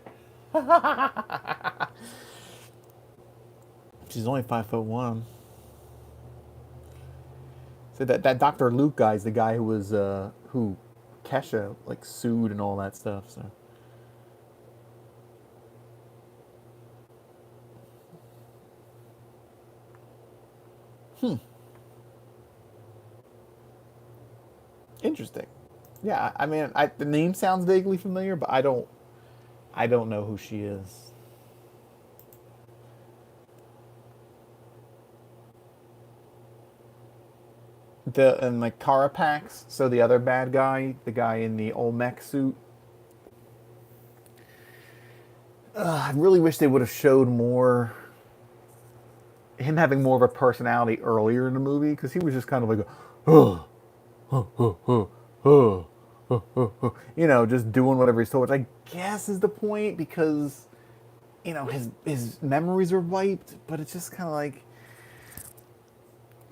She's only 5'1". So that Dr. Luke guy is the guy who was who Kesha like sued and all that stuff. So interesting. Yeah, I mean, the name sounds vaguely familiar, but I don't know who she is. And like Carapax, so the other bad guy, the guy in the Olmec suit. I really wish they would have showed more him having more of a personality earlier in the movie because he was just kind of like, oh, oh, oh, oh, oh, oh, oh, oh, you know, just doing whatever he's told, which I guess is the point because you know his memories are wiped, but it's just kind of like,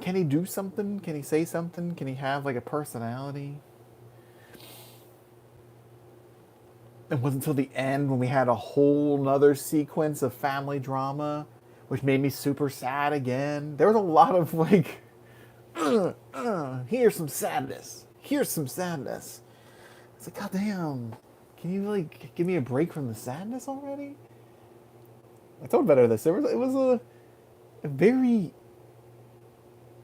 can he do something? Can he say something? Can he have like a personality? It wasn't until the end when we had a whole nother sequence of family drama, which made me super sad again. There was a lot of like, here's some sadness. Here's some sadness. It's like, goddamn, can you like give me a break from the sadness already? I told better this. It was a very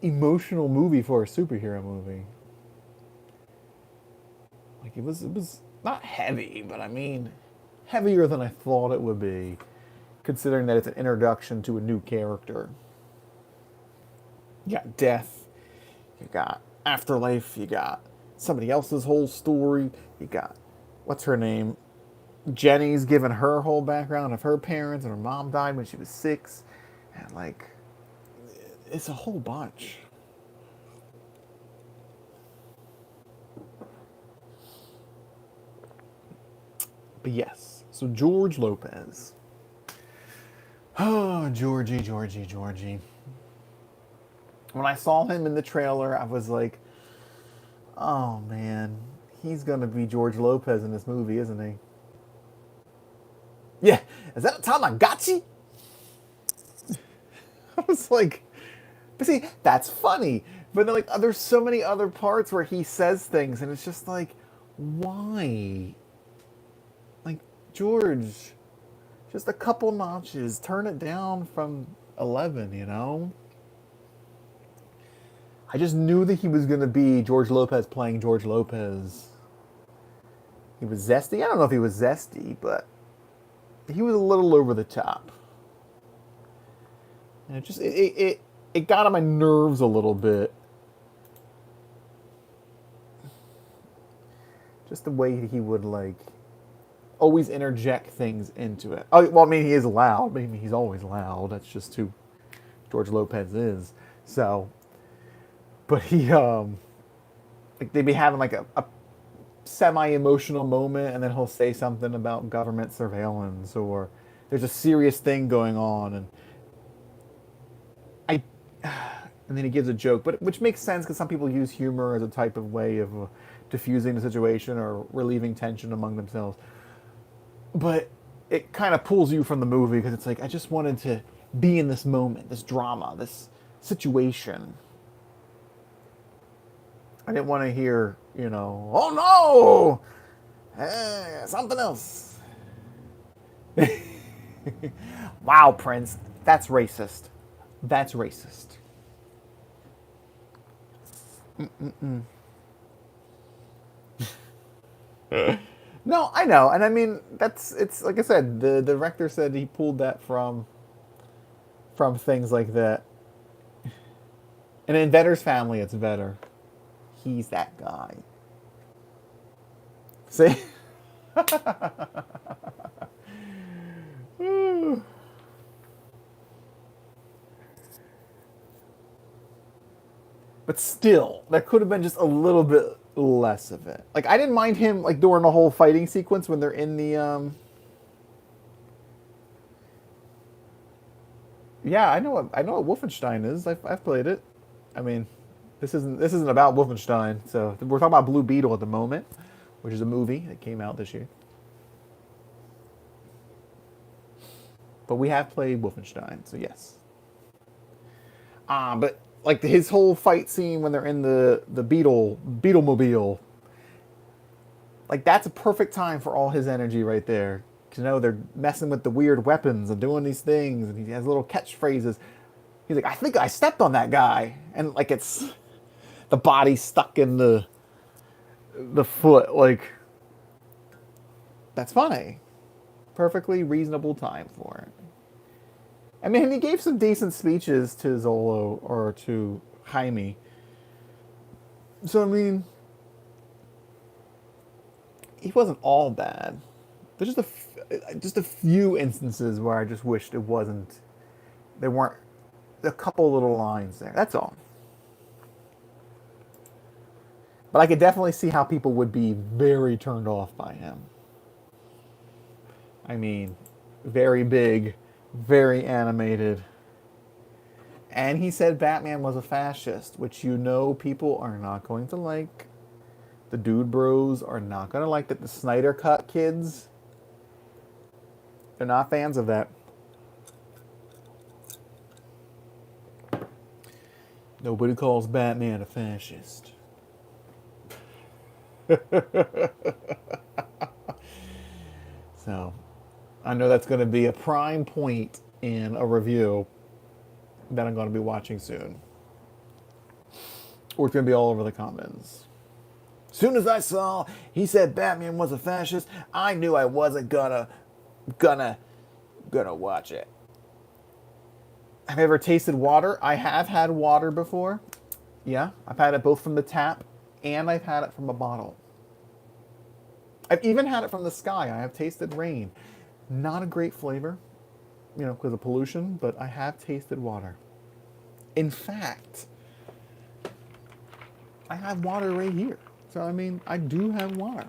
emotional movie for a superhero movie. Like it was not heavy, but I mean heavier than I thought it would be, considering that it's an introduction to a new character. You got death, you got afterlife, you got somebody else's whole story, you got what's her name? Jenny's given her whole background of her parents and her mom died when she was 6. And like it's a whole bunch. But yes, so George Lopez. Oh, Georgie, Georgie, Georgie. When I saw him in the trailer, I was like, oh man, he's gonna be George Lopez in this movie, isn't he? Yeah, is that a Tamagotchi? I was like, but see, that's funny. But then, like, there's so many other parts where he says things, and it's just like, why? Like, George, just a couple notches. Turn it down from 11, you know? I just knew that he was going to be George Lopez playing George Lopez. He was zesty. I don't know if he was zesty, but he was a little over the top. And it got on my nerves a little bit. Just the way he would like always interject things into it. Oh, well, I mean, he is loud. I mean, he's always loud. That's just who George Lopez is. So, but he like they'd be having like a semi-emotional moment, and then he'll say something about government surveillance, or there's a serious thing going on, and I and then he gives a joke, but which makes sense because some people use humor as a type of way of diffusing the situation or relieving tension among themselves. But it kind of pulls you from the movie because it's like I just wanted to be in this moment, this drama, this situation. I didn't want to hear, you know, oh no, something else. Wow, Prince, that's racist. That's racist. No, I know, and I mean it's like I said. The director said he pulled that from things like that. And in Vetter's family, it's Vetter. He's that guy. See? But still, there could have been just a little bit less of it. Like I didn't mind him like during the whole fighting sequence when they're in the Yeah, I know what Wolfenstein is. I've played it. I mean, this isn't about Wolfenstein. So we're talking about Blue Beetle at the moment, which is a movie that came out this year. But we have played Wolfenstein, so yes. But like his whole fight scene when they're in the Beetlemobile, like that's a perfect time for all his energy right there. 'Cause, you know they're messing with the weird weapons and doing these things, and he has little catchphrases. He's like, "I think I stepped on that guy," and like it's the body stuck in the foot. Like that's funny. Perfectly reasonable time for it. I mean, he gave some decent speeches to Zolo or to Jaime. So I mean, he wasn't all bad. There's just a few instances where I just wished it wasn't. There weren't a couple little lines there. That's all. But I could definitely see how people would be very turned off by him. I mean, very big, very animated. And he said Batman was a fascist, which you know people are not going to like. The Dude Bros are not going to like that. The Snyder Cut kids, they're not fans of that. Nobody calls Batman a fascist. So, I know that's going to be a prime point in a review that I'm going to be watching soon. Or it's going to be all over the comments. Soon as I saw he said Batman was a fascist, I knew I wasn't gonna watch it. Have you ever tasted water? I have had water before. Yeah, I've had it both from the tap and I've had it from a bottle. I've even had it from the sky. I have tasted rain. Not a great flavor, you know, because of pollution, but I have tasted water. In fact, I have water right here. So, I mean, I do have water.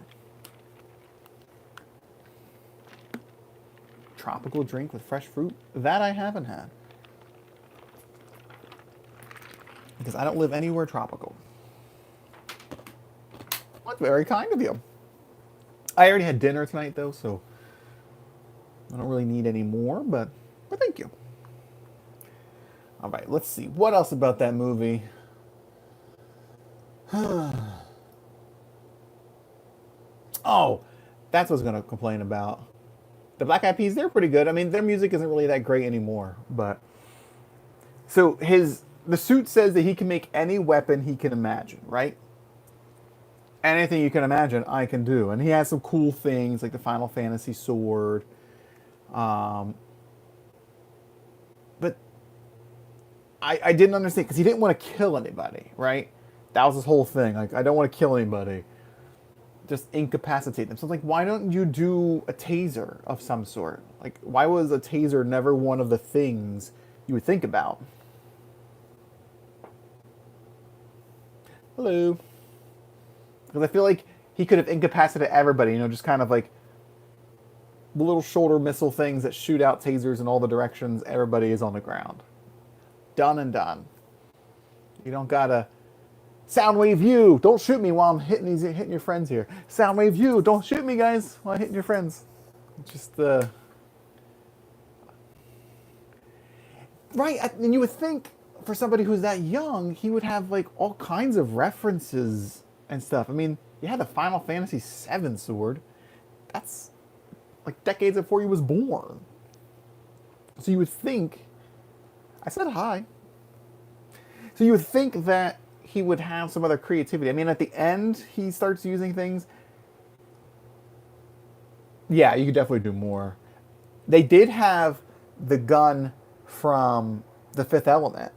Tropical drink with fresh fruit? That I haven't had. Because I don't live anywhere tropical. That's very kind of you. I already had dinner tonight, though, so I don't really need any more, but thank you. All right, let's see. What else about that movie? Oh, that's what I was going to complain about. The Black Eyed Peas, they're pretty good. I mean, their music isn't really that great anymore, but so the suit says that he can make any weapon he can imagine, right? Anything you can imagine, I can do. And he has some cool things like the Final Fantasy sword. But I didn't understand because he didn't want to kill anybody, right? That was his whole thing. Like, I don't want to kill anybody. Just incapacitate them. So it's like, why don't you do a taser of some sort? Like, why was a taser never one of the things you would think about? Hello. Because I feel like he could have incapacitated everybody, you know, just kind of like the little shoulder missile things that shoot out tasers in all the directions. Everybody is on the ground. Done and done. You don't gotta Soundwave you, don't shoot me while I'm hitting your friends here. Soundwave you, don't shoot me, guys, while I'm hitting your friends. Just right. And you would think for somebody who's that young, he would have like all kinds of references and stuff. I mean, you had the Final Fantasy VII sword. That's like decades before he was born. So you would think. I said hi. So you would think that he would have some other creativity. I mean, at the end, he starts using things. Yeah, you could definitely do more. They did have the gun from The Fifth Element.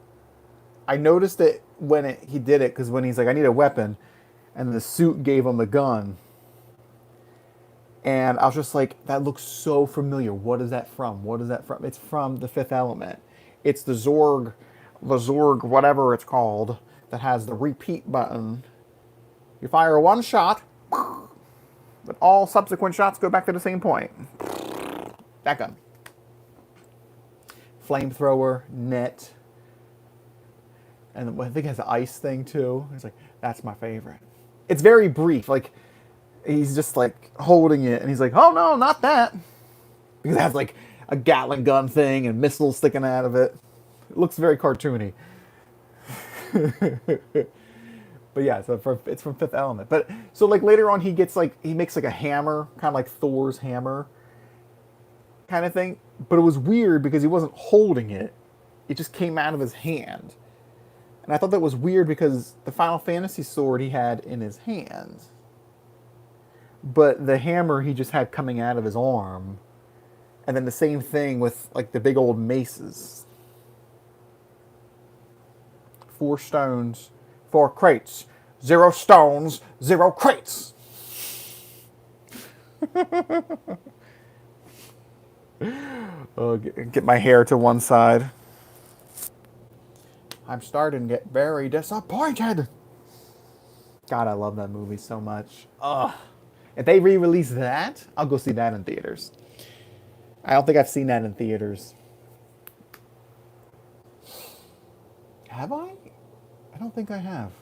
I noticed it when he did it because when he's like, "I need a weapon," and the suit gave him the gun, and I was just like, "That looks so familiar. What is that from? What is that from?" It's from The Fifth Element. It's the Zorg, whatever it's called, that has the repeat button. You fire one shot, but all subsequent shots go back to the same point. That gun. Flamethrower, net, and I think it has an ice thing too. It's like, that's my favorite. It's very brief. Like, he's just like holding it and he's like, oh no, not that. Because it has like a Gatling gun thing and missiles sticking out of it. It looks very cartoony. But yeah, so it's from Fifth Element. But so like later on, he makes like a hammer, kind of like Thor's hammer, kind of thing. But it was weird because he wasn't holding it; it just came out of his hand. And I thought that was weird because the Final Fantasy sword he had in his hand, but the hammer he just had coming out of his arm. And then the same thing with like the big old maces. 4 stones, 4 crates. 0 stones, 0 crates. Oh, get my hair to one side. I'm starting to get very disappointed. God, I love that movie so much. Ugh. If they re-release that, I'll go see that in theaters. I don't think I've seen that in theaters. Have I? I don't think I have.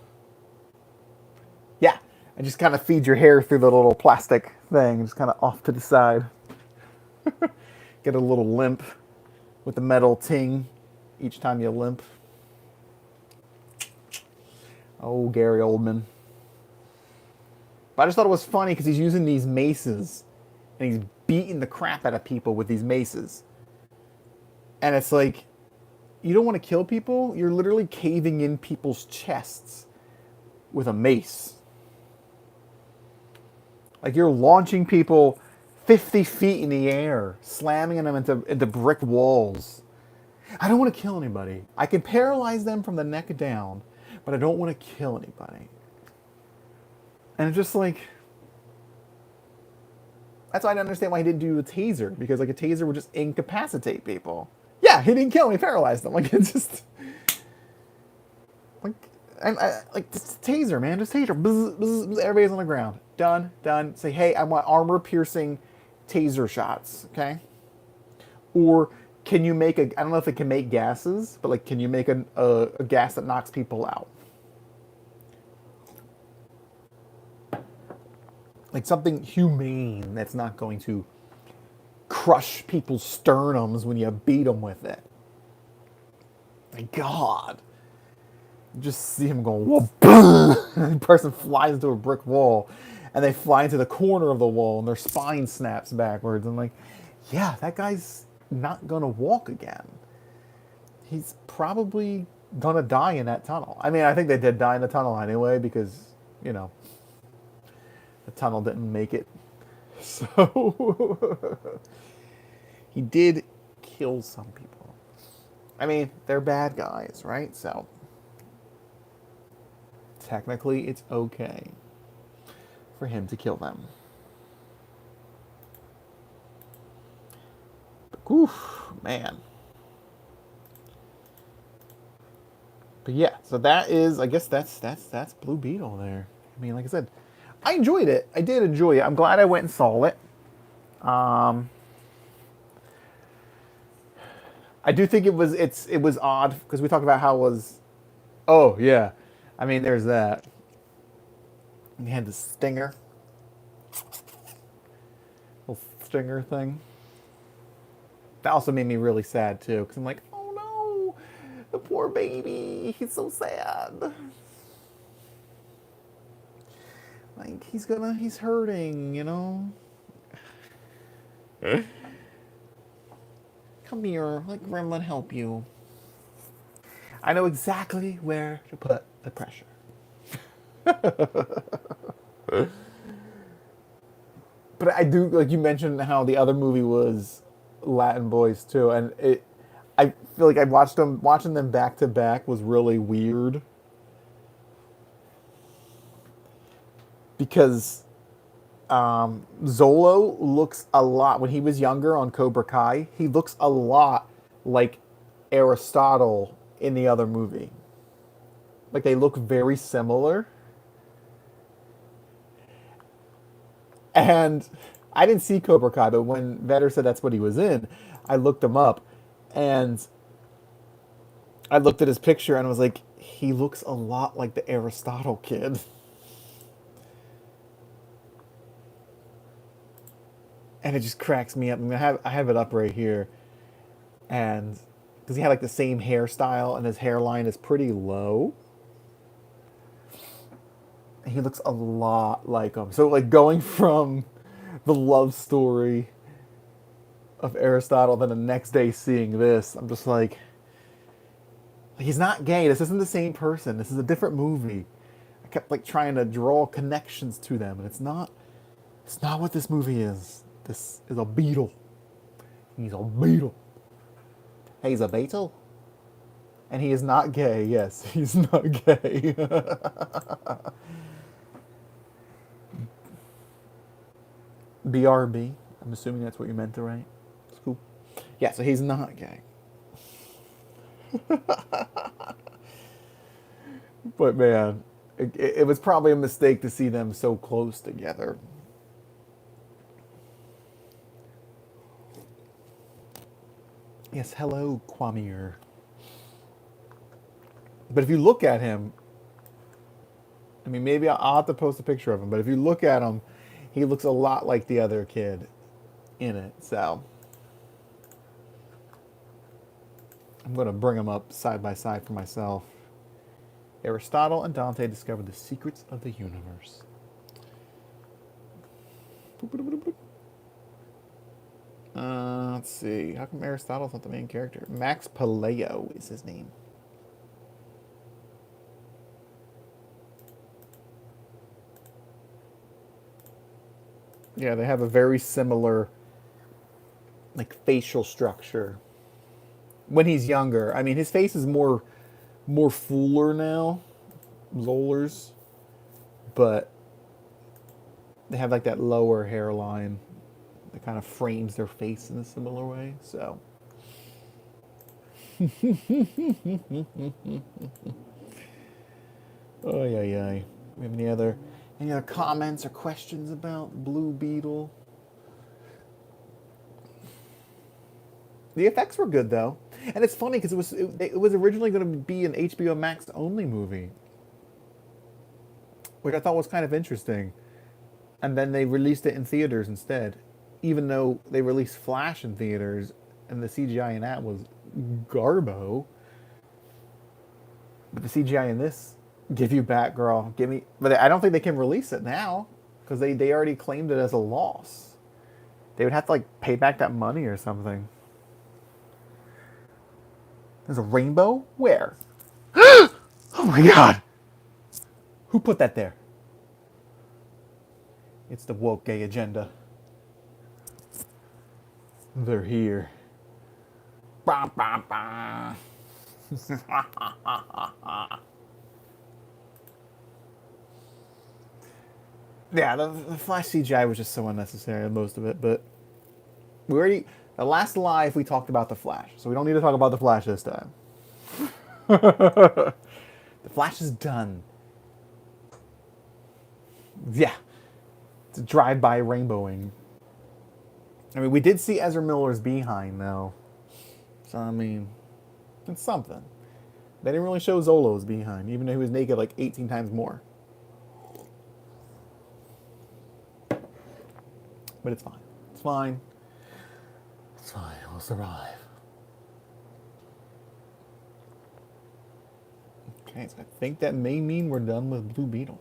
Yeah, I just kind of feed your hair through the little plastic thing, just kind of off to the side. Get a little limp with the metal ting each time you limp. Oh, Gary Oldman. But I just thought it was funny because he's using these maces and he's beating the crap out of people with these maces. And it's like, you don't want to kill people? You're literally caving in people's chests with a mace. Like you're launching people 50 feet in the air, slamming them into brick walls. I don't want to kill anybody. I can paralyze them from the neck down, but I don't want to kill anybody. And it's just like, that's why I didn't understand why he didn't do a taser, because like a taser would just incapacitate people. Yeah, he didn't kill them, he paralyzed them. Like it's just like like just taser, man, just taser. Bzz, bzz, bzz, everybody's on the ground. Done. Say, hey, I want armor piercing taser shots, okay? Or can you make I don't know if it can make gases, but like, can you make a gas that knocks people out? Like something humane that's not going to crush people's sternums when you beat them with it. My God. You just see him going, whoa, boom! The person flies into a brick wall, and they fly into the corner of the wall, and their spine snaps backwards. I'm like, yeah, that guy's not gonna walk again. He's probably gonna die in that tunnel. I mean, I think they did die in the tunnel anyway, because, you know, the tunnel didn't make it. So he did kill some people. I mean, they're bad guys, right? So technically it's okay for him to kill them. But, oof, man. But yeah, so that is, I guess that's Blue Beetle there. I mean, like I said, I enjoyed it. I did enjoy it. I'm glad I went and saw it. I do think it was odd because we talked about how it was. Oh yeah, I mean there's that. He had the stinger, little stinger thing. That also made me really sad too because I'm like, oh no, the poor baby. He's so sad. Like he's hurting, you know. Come here, let Gremlin help you. I know exactly where to put the pressure. But But I do, like you mentioned how the other movie was Latin boys too, and I feel like watching them back to back was really weird because Zolo looks a lot when he was younger on Cobra Kai. He looks a lot like Aristotle in the other movie. Like they look very similar. And I didn't see Cobra Kai, but when Vetter said that's what he was in, I looked him up, and I looked at his picture and I was like, he looks a lot like the Aristotle kid. And it just cracks me up. I mean, I have it up right here, and because he had like the same hairstyle and his hairline is pretty low. He looks a lot like him. So like going from the love story of Aristotle, then the next day seeing this, I'm just like, he's not gay. This isn't the same person. This is a different movie. I kept like trying to draw connections to them, and it's not. It's not what this movie is. This is a beetle. He's a beetle. He's a beetle. And he is not gay. Yes, he's not gay. BRB. I'm assuming that's what you meant to write. It's cool. Yeah, so he's not gay. But man, it was probably a mistake to see them so close together. Yes, hello, Kwamir. But if you look at him, I mean, maybe I'll have to post a picture of him, but if you look at him, he looks a lot like the other kid in it, so. I'm going to bring them up side by side for myself. Aristotle and Dante discovered the secrets of the universe. Let's see. How come Aristotle's not the main character? Max Paleo is his name. Yeah, they have a very similar, like, facial structure. When he's younger, I mean, his face is more fuller now, Zoller's, but they have like that lower hairline that kind of frames their face in a similar way. So, oh yeah. We have any other comments or questions about Blue Beetle? The effects were good though, and it's funny because it was originally going to be an HBO Max only movie, which I thought was kind of interesting, and then they released it in theaters instead, even though they released Flash in theaters, and the CGI in that was garbo. But the CGI in this, give you Batgirl, give me. But I don't think they can release it now because they already claimed it as a loss. They would have to like pay back that money or something. There's a rainbow? Where? Oh my god! Who put that there? It's the woke gay agenda. They're here. Bah, bah, bah. Yeah, the Flash CGI was just so unnecessary, most of it, but we already... The last live we talked about the Flash, so we don't need to talk about the Flash this time. The Flash is done. Yeah. It's a drive-by rainbowing. I mean, we did see Ezra Miller's behind, though. So, I mean, it's something. They didn't really show Zolo's behind, even though he was naked like 18 times more. But it's fine. It's fine. It's fine. We'll survive. Okay, so I think that may mean we're done with Blue Beetle.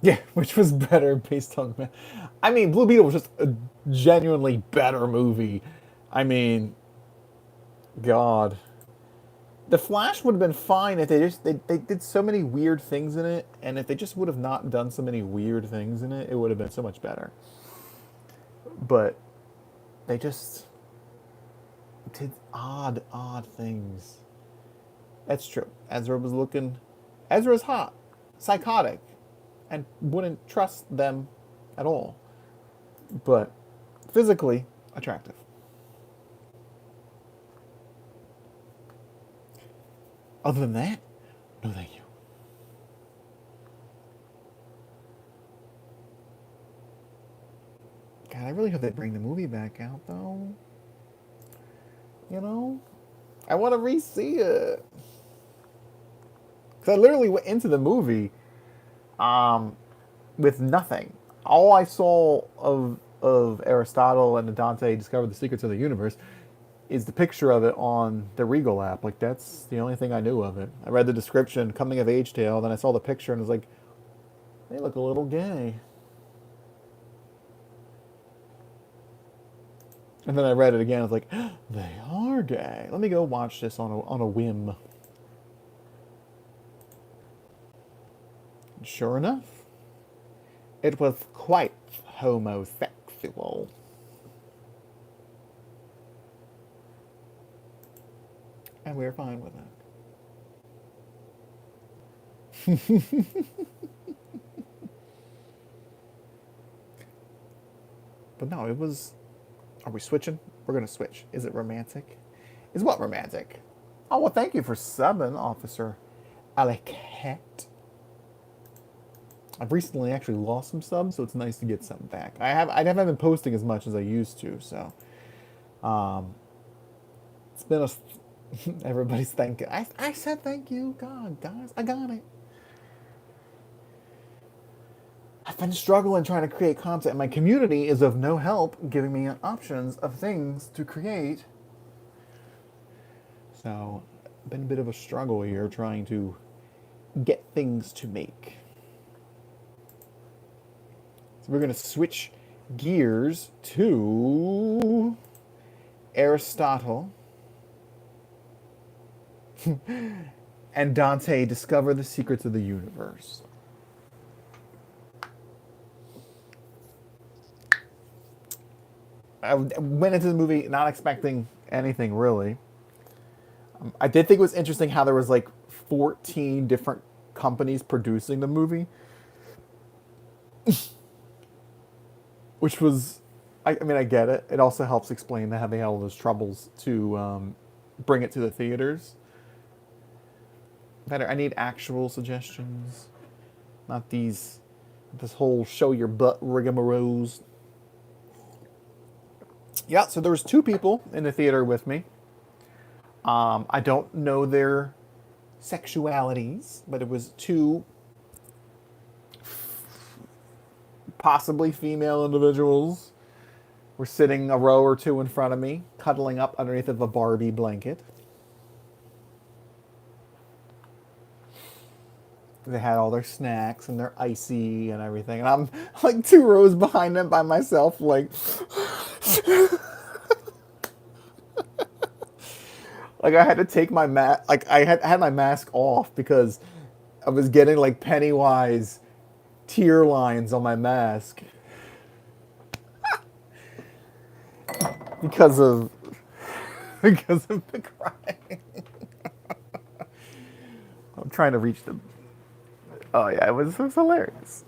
Yeah, which was better based on... I mean, Blue Beetle was just a genuinely better movie. I mean, God. The Flash would have been fine if they did so many weird things in it, and if they just would have not done so many weird things in it, it would have been so much better. But they just did odd things. That's true. Ezra's hot, psychotic, and wouldn't trust them at all. But physically attractive. Other than that, no thank you. God, I really hope they bring the movie back out, though. You know? I want to re-see it. Because I literally went into the movie with nothing. All I saw of Aristotle and Dante discovered the secrets of the universe is the picture of it on the Regal app. Like, that's the only thing I knew of it. I read the description, coming of age tale, then I saw the picture and was like, they look a little gay. And then I read it again, I was like, they are gay. Let me go watch this on a whim. Sure enough, it was quite homosexual. And we were fine with it. But no, it was... Are we switching? We're going to switch. Is it romantic? Is what romantic? Oh, well, thank you for subbing, Officer Alicat. I've recently actually lost some subs, so it's nice to get some back. I haven't been posting as much as I used to, so... it's been a... Everybody's thanking. I said thank you. God, guys, I got it. I've been struggling trying to create content, and my community is of no help giving me options of things to create. So, been a bit of a struggle here trying to get things to make. So we're going to switch gears to Aristotle and Dante discover the secrets of the universe. I went into the movie not expecting anything really. I did think it was interesting how there was like 14 different companies producing the movie. Which was, I mean, I get it. It also helps explain how they had all those troubles to bring it to the theaters. Better, I need actual suggestions, not this whole show your butt rigamaroles. Yeah, so there was 2 people in the theater with me. I don't know their sexualities, but it was 2 possibly female individuals were sitting a row or 2 in front of me, cuddling up underneath of a Barbie blanket. They had all their snacks and their icy and everything. And I'm like 2 rows behind them by myself, like... like I had to take my mask, like I had my mask off because I was getting like Pennywise tear lines on my mask. because of the crying. I'm trying to reach them. Oh yeah, it was hilarious.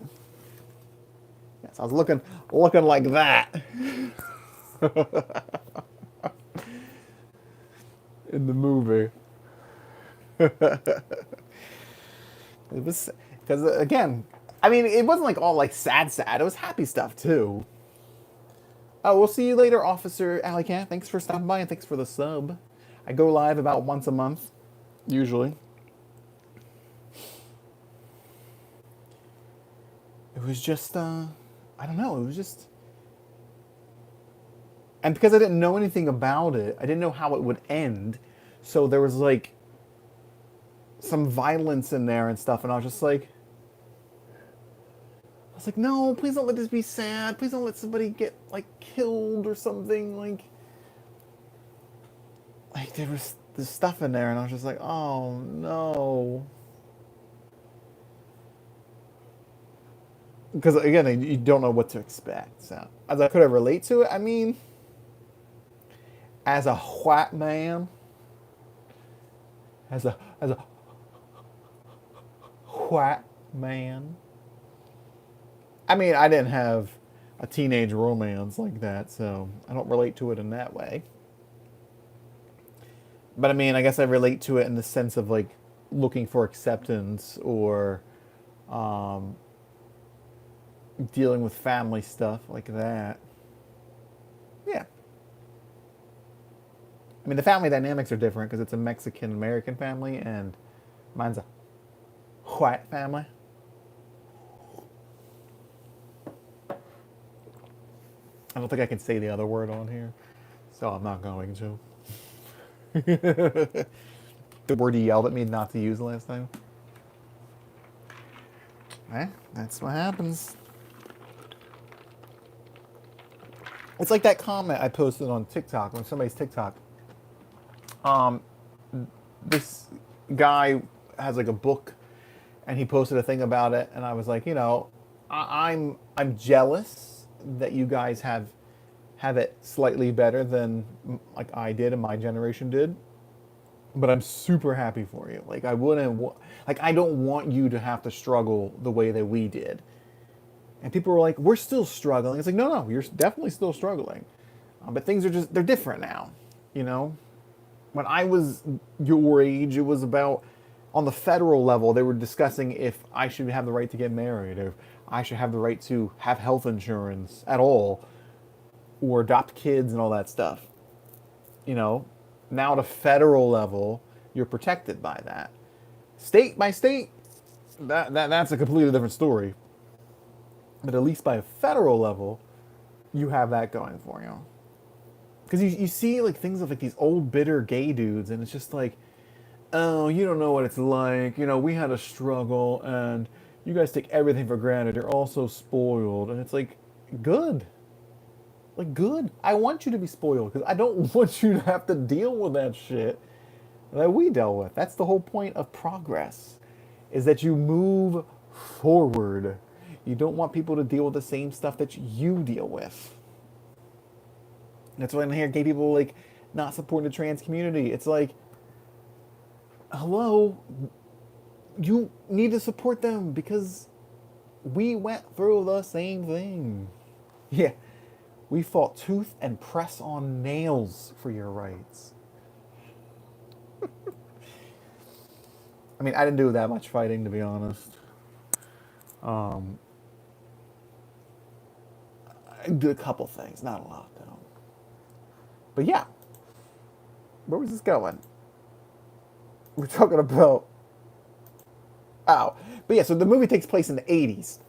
Yes, I was looking like that in the movie. It was because again, I mean, it wasn't like all like sad. It was happy stuff too. Oh, we'll see you later, Officer Alicat. Thanks for stopping by and thanks for the sub. I go live about once a month, usually. It was just, I don't know, it was just... And because I didn't know anything about it, I didn't know how it would end. So there was, like, some violence in there and stuff, and I was just like... I was like, no, please don't let this be sad. Please don't let somebody get, like, killed or something. Like there was this stuff in there, and I was just like, oh no. Because again, you don't know what to expect. So, as I could have relate to it, I mean, as a white man, as a white man, I mean, I didn't have a teenage romance like that, so I don't relate to it in that way. But I mean, I guess I relate to it in the sense of like looking for acceptance or um, dealing with family stuff like that. Yeah. I mean, the family dynamics are different because it's a Mexican American family and mine's a white family. I don't think I can say the other word on here, so I'm not going to. The word you yelled at me not to use last time. Eh, that's what happens. It's like that comment I posted on TikTok, on somebody's TikTok. Um, this guy has like a book, and he posted a thing about it, and I was like, I'm jealous that you guys have it slightly better than like I did and my generation did, but I'm super happy for you. Like like I don't want you to have to struggle the way that we did. And people were like, "We're still struggling." It's like, no, you're definitely still struggling, but things are they're different now. You know, when I was your age, it was about on the federal level they were discussing if I should have the right to get married, or if I should have the right to have health insurance at all, or adopt kids and all that stuff. You know, now at a federal level, you're protected by that. State by state, that's a completely different story. But at least by a federal level, you have that going for you. Because you see like things of like these old bitter gay dudes, and it's just like, oh, you don't know what it's like. You know, we had a struggle, and you guys take everything for granted. You're all so spoiled, and it's like, good. Like, good. I want you to be spoiled because I don't want you to have to deal with that shit that we dealt with. That's the whole point of progress, is that you move forward. You don't want people to deal with the same stuff that you deal with. That's why I hear gay people like not supporting the trans community. It's like, hello, you need to support them because we went through the same thing. Yeah, we fought tooth and press on nails for your rights. I mean, I didn't do that much fighting, to be honest. Um, I did a couple things, not a lot, though. But yeah, where was this going? We're talking about. Oh, but yeah, so the movie takes place in the 80s.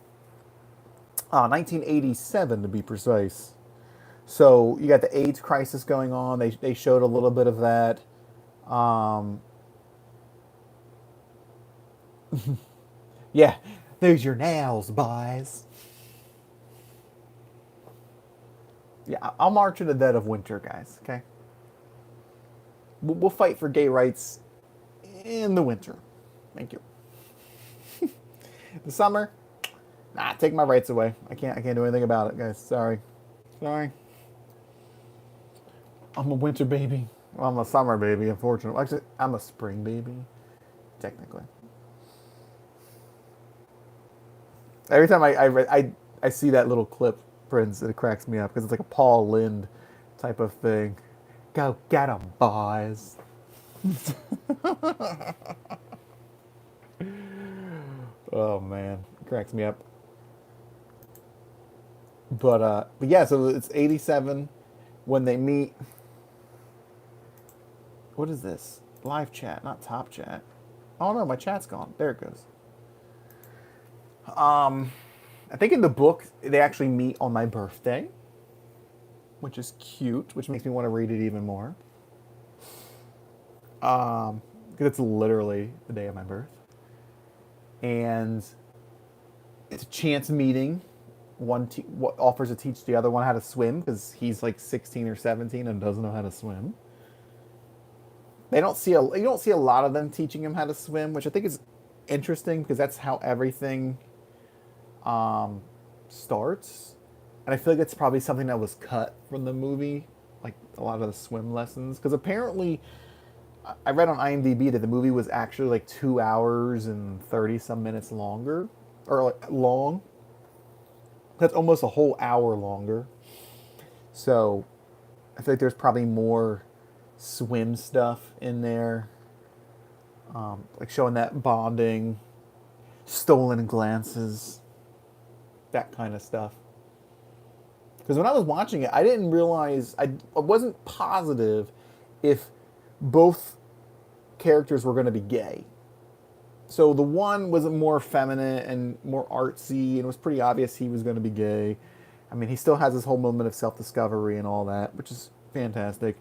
1987 to be precise. So you got the AIDS crisis going on. They showed a little bit of that. Um, yeah, there's your nails, boys. Yeah, I'll march in the dead of winter, guys. Okay, we'll fight for gay rights in the winter. Thank you. The summer, nah, take my rights away. I can't do anything about it, guys. Sorry. I'm a winter baby. Well, I'm a summer baby, unfortunately. Actually, I'm a spring baby, technically. Every time I see that little clip, Prince, it cracks me up because it's like a Paul Lynde type of thing. Go get 'em, boys. Oh man, it cracks me up. But yeah, so it's 87 when they meet. What is this? Live chat, not top chat. Oh no, my chat's gone. There it goes. I think in the book they actually meet on my birthday, which is cute, which makes me want to read it even more. Because it's literally the day of my birth, and it's a chance meeting. One offers to teach the other one how to swim because he's like 16 or 17 and doesn't know how to swim. You don't see a lot of them teaching him how to swim, which I think is interesting because that's how everything starts. And I feel like it's probably something that was cut from the movie, like a lot of the swim lessons. Because apparently, I read on IMDb that the movie was actually like 2 hours and 30 some minutes longer, or like long. That's almost a whole hour longer. So I feel like there's probably more swim stuff in there, like showing that bonding, stolen glances, that kind of stuff. Because when I was watching it, I didn't realize, I wasn't positive if both characters were going to be gay. So the one was more feminine and more artsy, and it was pretty obvious he was going to be gay. I mean, he still has this whole moment of self-discovery and all that, which is fantastic.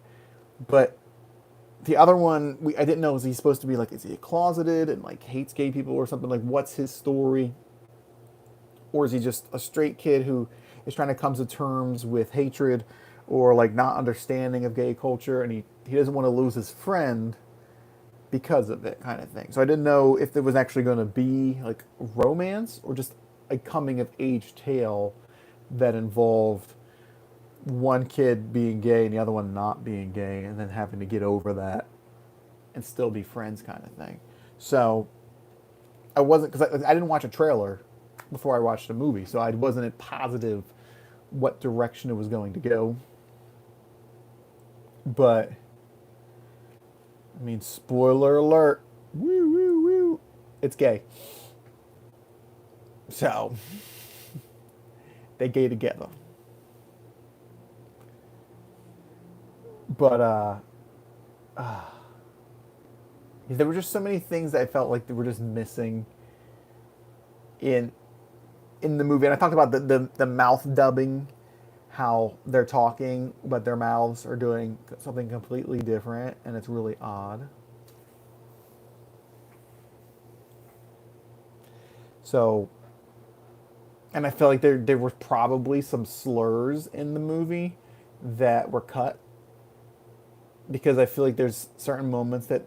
But the other one, I didn't know, is he supposed to be like, is he closeted and like hates gay people or something? Like, what's his story? Or is he just a straight kid who is trying to come to terms with hatred or like not understanding of gay culture, and he doesn't want to lose his friend because of it, kind of thing. So I didn't know if there was actually going to be like romance or just a coming of age tale that involved one kid being gay and the other one not being gay, and then having to get over that and still be friends, kind of thing. So I wasn't, because I didn't watch a trailer before I watched the movie, so I wasn't positive what direction it was going to go. But I mean, spoiler alert, woo woo woo, it's gay. So they gay together. But there were just so many things that I felt like they were just missing in the movie. And I talked about the mouth dubbing, how they're talking, but their mouths are doing something completely different, and it's really odd. So, and I feel like there were probably some slurs in the movie that were cut, because I feel like there's certain moments that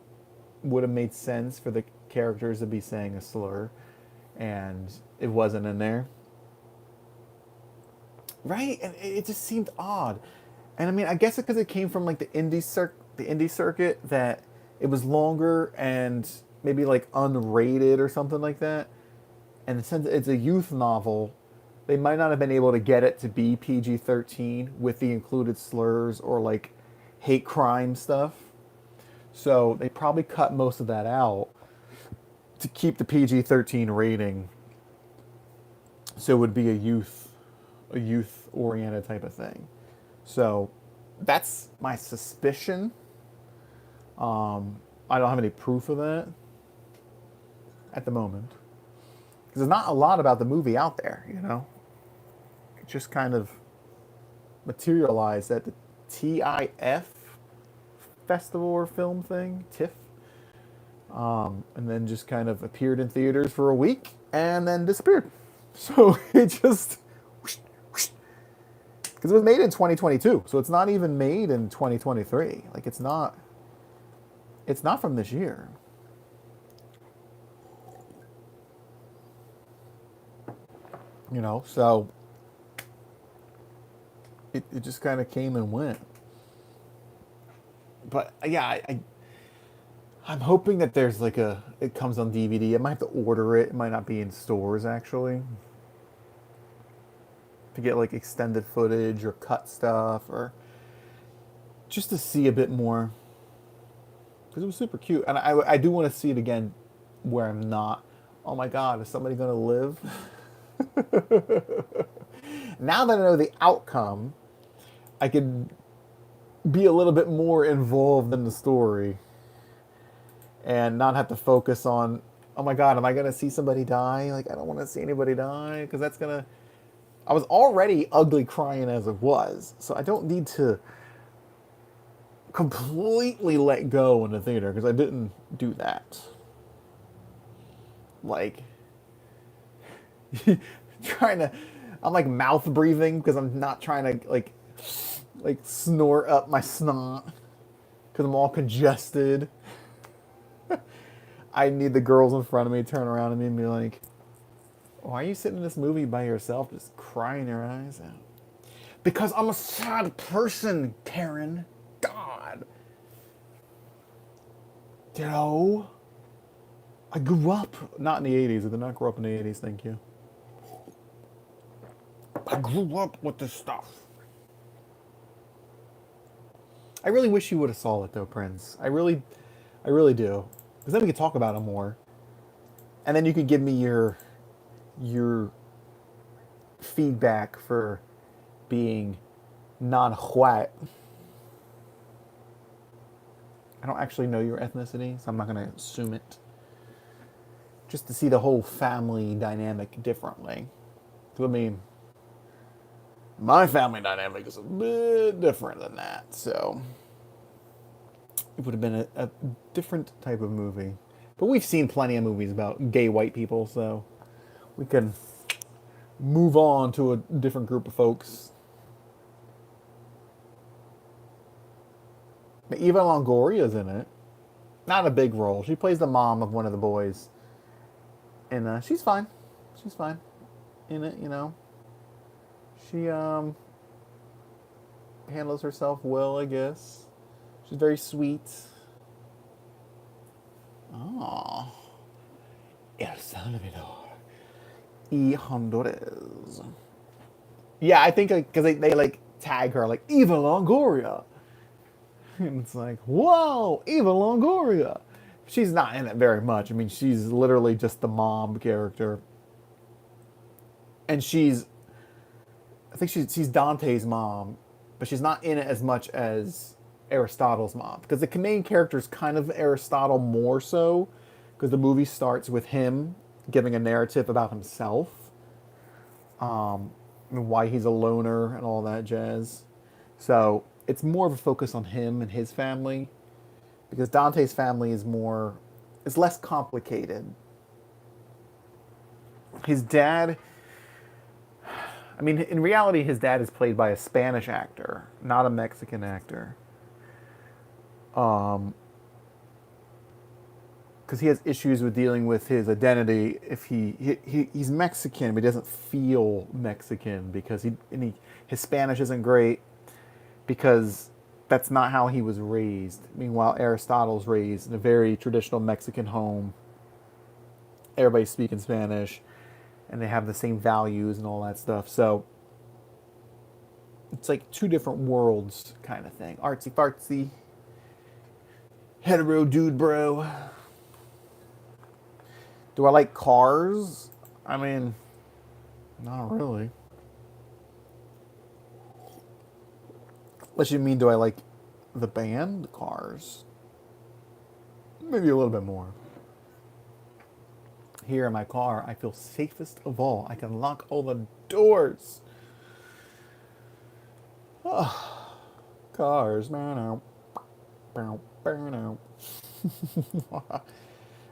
would have made sense for the characters to be saying a slur, and it wasn't in there. Right, and it just seemed odd. And I mean, I guess because it came from like the indie circuit, that it was longer and maybe like unrated or something like that. And since it's a youth novel, they might not have been able to get it to be PG-13 with the included slurs or like hate crime stuff. So they probably cut most of that out to keep the PG-13 rating, so it would be a youth oriented type of thing. So that's my suspicion. I don't have any proof of that at the moment, because there's not a lot about the movie out there. It just kind of materialized at the TIFF festival or film thing, TIFF, and then just kind of appeared in theaters for a week and then disappeared. So it just, because it was made in 2022, so it's not even made in 2023. Like, it's not from this year. So it just kind of came and went. But yeah, I'm hoping that there's like it comes on DVD. I might have to order it. It might not be in stores, actually, to get like extended footage or cut stuff, or just to see a bit more, because it was super cute. And I do want to see it again where I'm not, oh my god, is somebody going to live? Now that I know the outcome, I could be a little bit more involved in the story and not have to focus on, oh my god, am I going to see somebody die? Like, I don't want to see anybody die, because that's going to... I was already ugly crying as it was, so I don't need to completely let go in the theater, because I didn't do that. Like, trying to... I'm like mouth breathing because I'm not trying to like snort up my snot, because I'm all congested. I need the girls in front of me to turn around at me and be like, why are you sitting in this movie by yourself just crying your eyes out? Because I'm a sad person, Karen. God. You know? I grew up, not in the 80s. I did not grow up in the 80s, thank you. I grew up with this stuff. I really wish you would have saw it though, Prince. I really do. Because then we could talk about it more. And then you could give me your feedback for being non-white. I don't actually know your ethnicity, so I'm not going to assume it. Just to see the whole family dynamic differently. I mean, my family dynamic is a bit different than that, so it would have been a different type of movie. But we've seen plenty of movies about gay white people, so we can move on to a different group of folks. But Eva Longoria's in it. Not a big role. She plays the mom of one of the boys. And she's fine. She's fine in it, you know. She handles herself well, I guess. She's very sweet. Oh. El Salvador. Y Honduras. Yeah, I think because they like tag her like Eva Longoria. And it's like, whoa, Eva Longoria. She's not in it very much. I mean, she's literally just the mom character. And I think she's Dante's mom, but she's not in it as much as Aristotle's mom. Because the main character is kind of Aristotle more so, because the movie starts with him giving a narrative about himself, and why he's a loner and all that jazz. So it's more of a focus on him and his family, because Dante's family is less complicated. His dad, I mean, in reality, his dad is played by a Spanish actor, not a Mexican actor. Because he has issues with dealing with his identity. If he's Mexican, but he doesn't feel Mexican because his Spanish isn't great, because that's not how he was raised. Meanwhile, Aristotle's raised in a very traditional Mexican home. Everybody's speaking Spanish, and they have the same values and all that stuff. So it's like two different worlds kind of thing. Artsy fartsy. Hetero dude bro. Do I like Cars? I mean, not really. What you mean, do I like the band Cars? Maybe a little bit more. Here in my car, I feel safest of all. I can lock all the doors. Oh, Cars.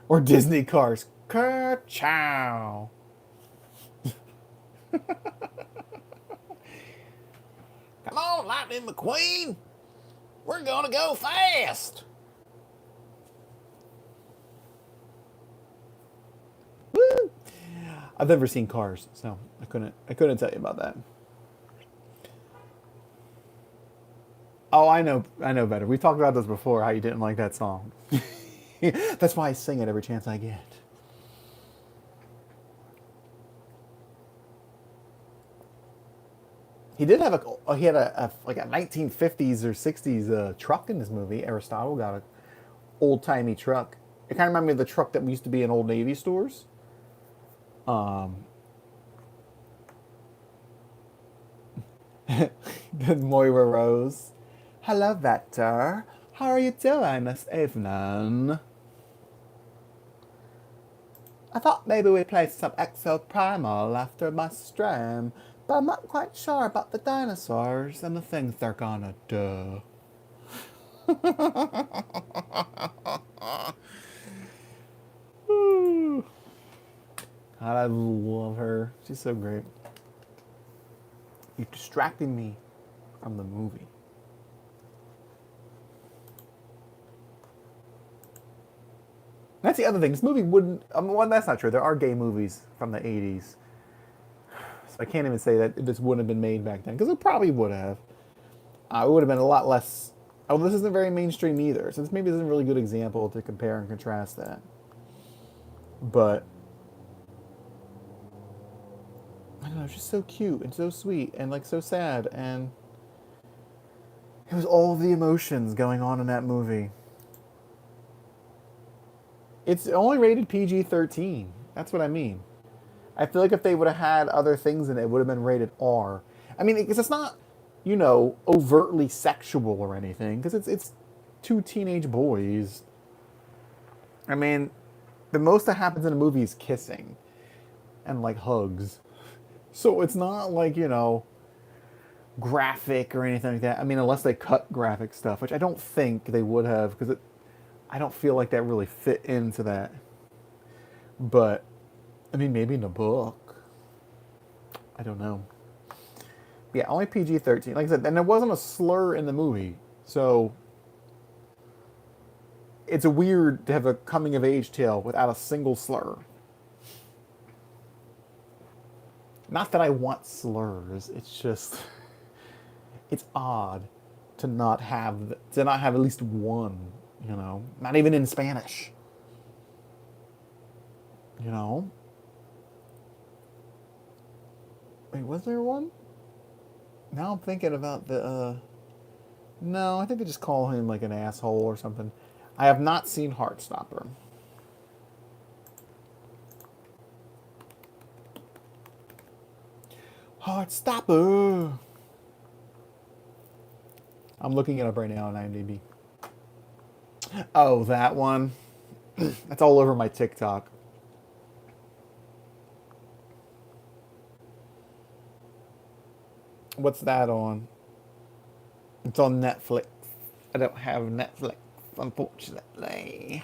Or Disney Cars. Ka-chow. Come on, Lightning McQueen. We're gonna go fast. Woo! I've never seen Cars, so I couldn't tell you about that. Oh, I know better. We've talked about this before, how you didn't like that song. That's why I sing it every chance I get. He did have he had a 1950s or 60s truck in this movie. Aristotle got an old timey truck. It kind of reminded me of the truck that used to be in Old Navy stores. Good Moira Rose. Hello, Vector. How are you doing this evening? I thought maybe we'd play some Exo Primal after my stream, but I'm not quite sure about the dinosaurs and the things they're gonna do. God, I love her. She's so great. You're distracting me from the movie. That's the other thing. This movie wouldn't. Well, that's not true. There are gay movies from the '80s, so I can't even say that this wouldn't have been made back then because it probably would have. It would have been a lot less. Oh, this isn't very mainstream either, so this maybe isn't a really good example to compare and contrast that. But I don't know, it's just so cute and so sweet and like so sad, and it was all the emotions going on in that movie. It's only rated PG-13. That's what I mean. I feel like if they would have had other things in it, it would have been rated R. I mean, because it's not, overtly sexual or anything, because it's two teenage boys. I mean, the most that happens in a movie is kissing and like hugs. So it's not like, graphic or anything like that. I mean, unless they cut graphic stuff, which I don't think they would have, because I don't feel like that really fit into that. But, I mean, maybe in a book. I don't know. Yeah, only PG-13. Like I said, and there wasn't a slur in the movie. So, it's weird to have a coming-of-age tale without a single slur. Not that I want slurs. It's just... It's odd to not have at least one, Not even in Spanish. Wait, was there one? Now I'm thinking about the no, I think they just call him like an asshole or something. I have not seen Heartstopper. Heartstopper. I'm looking it up right now on IMDb. Oh, that one. That's all over my TikTok. What's that on? It's on Netflix. I don't have Netflix, unfortunately.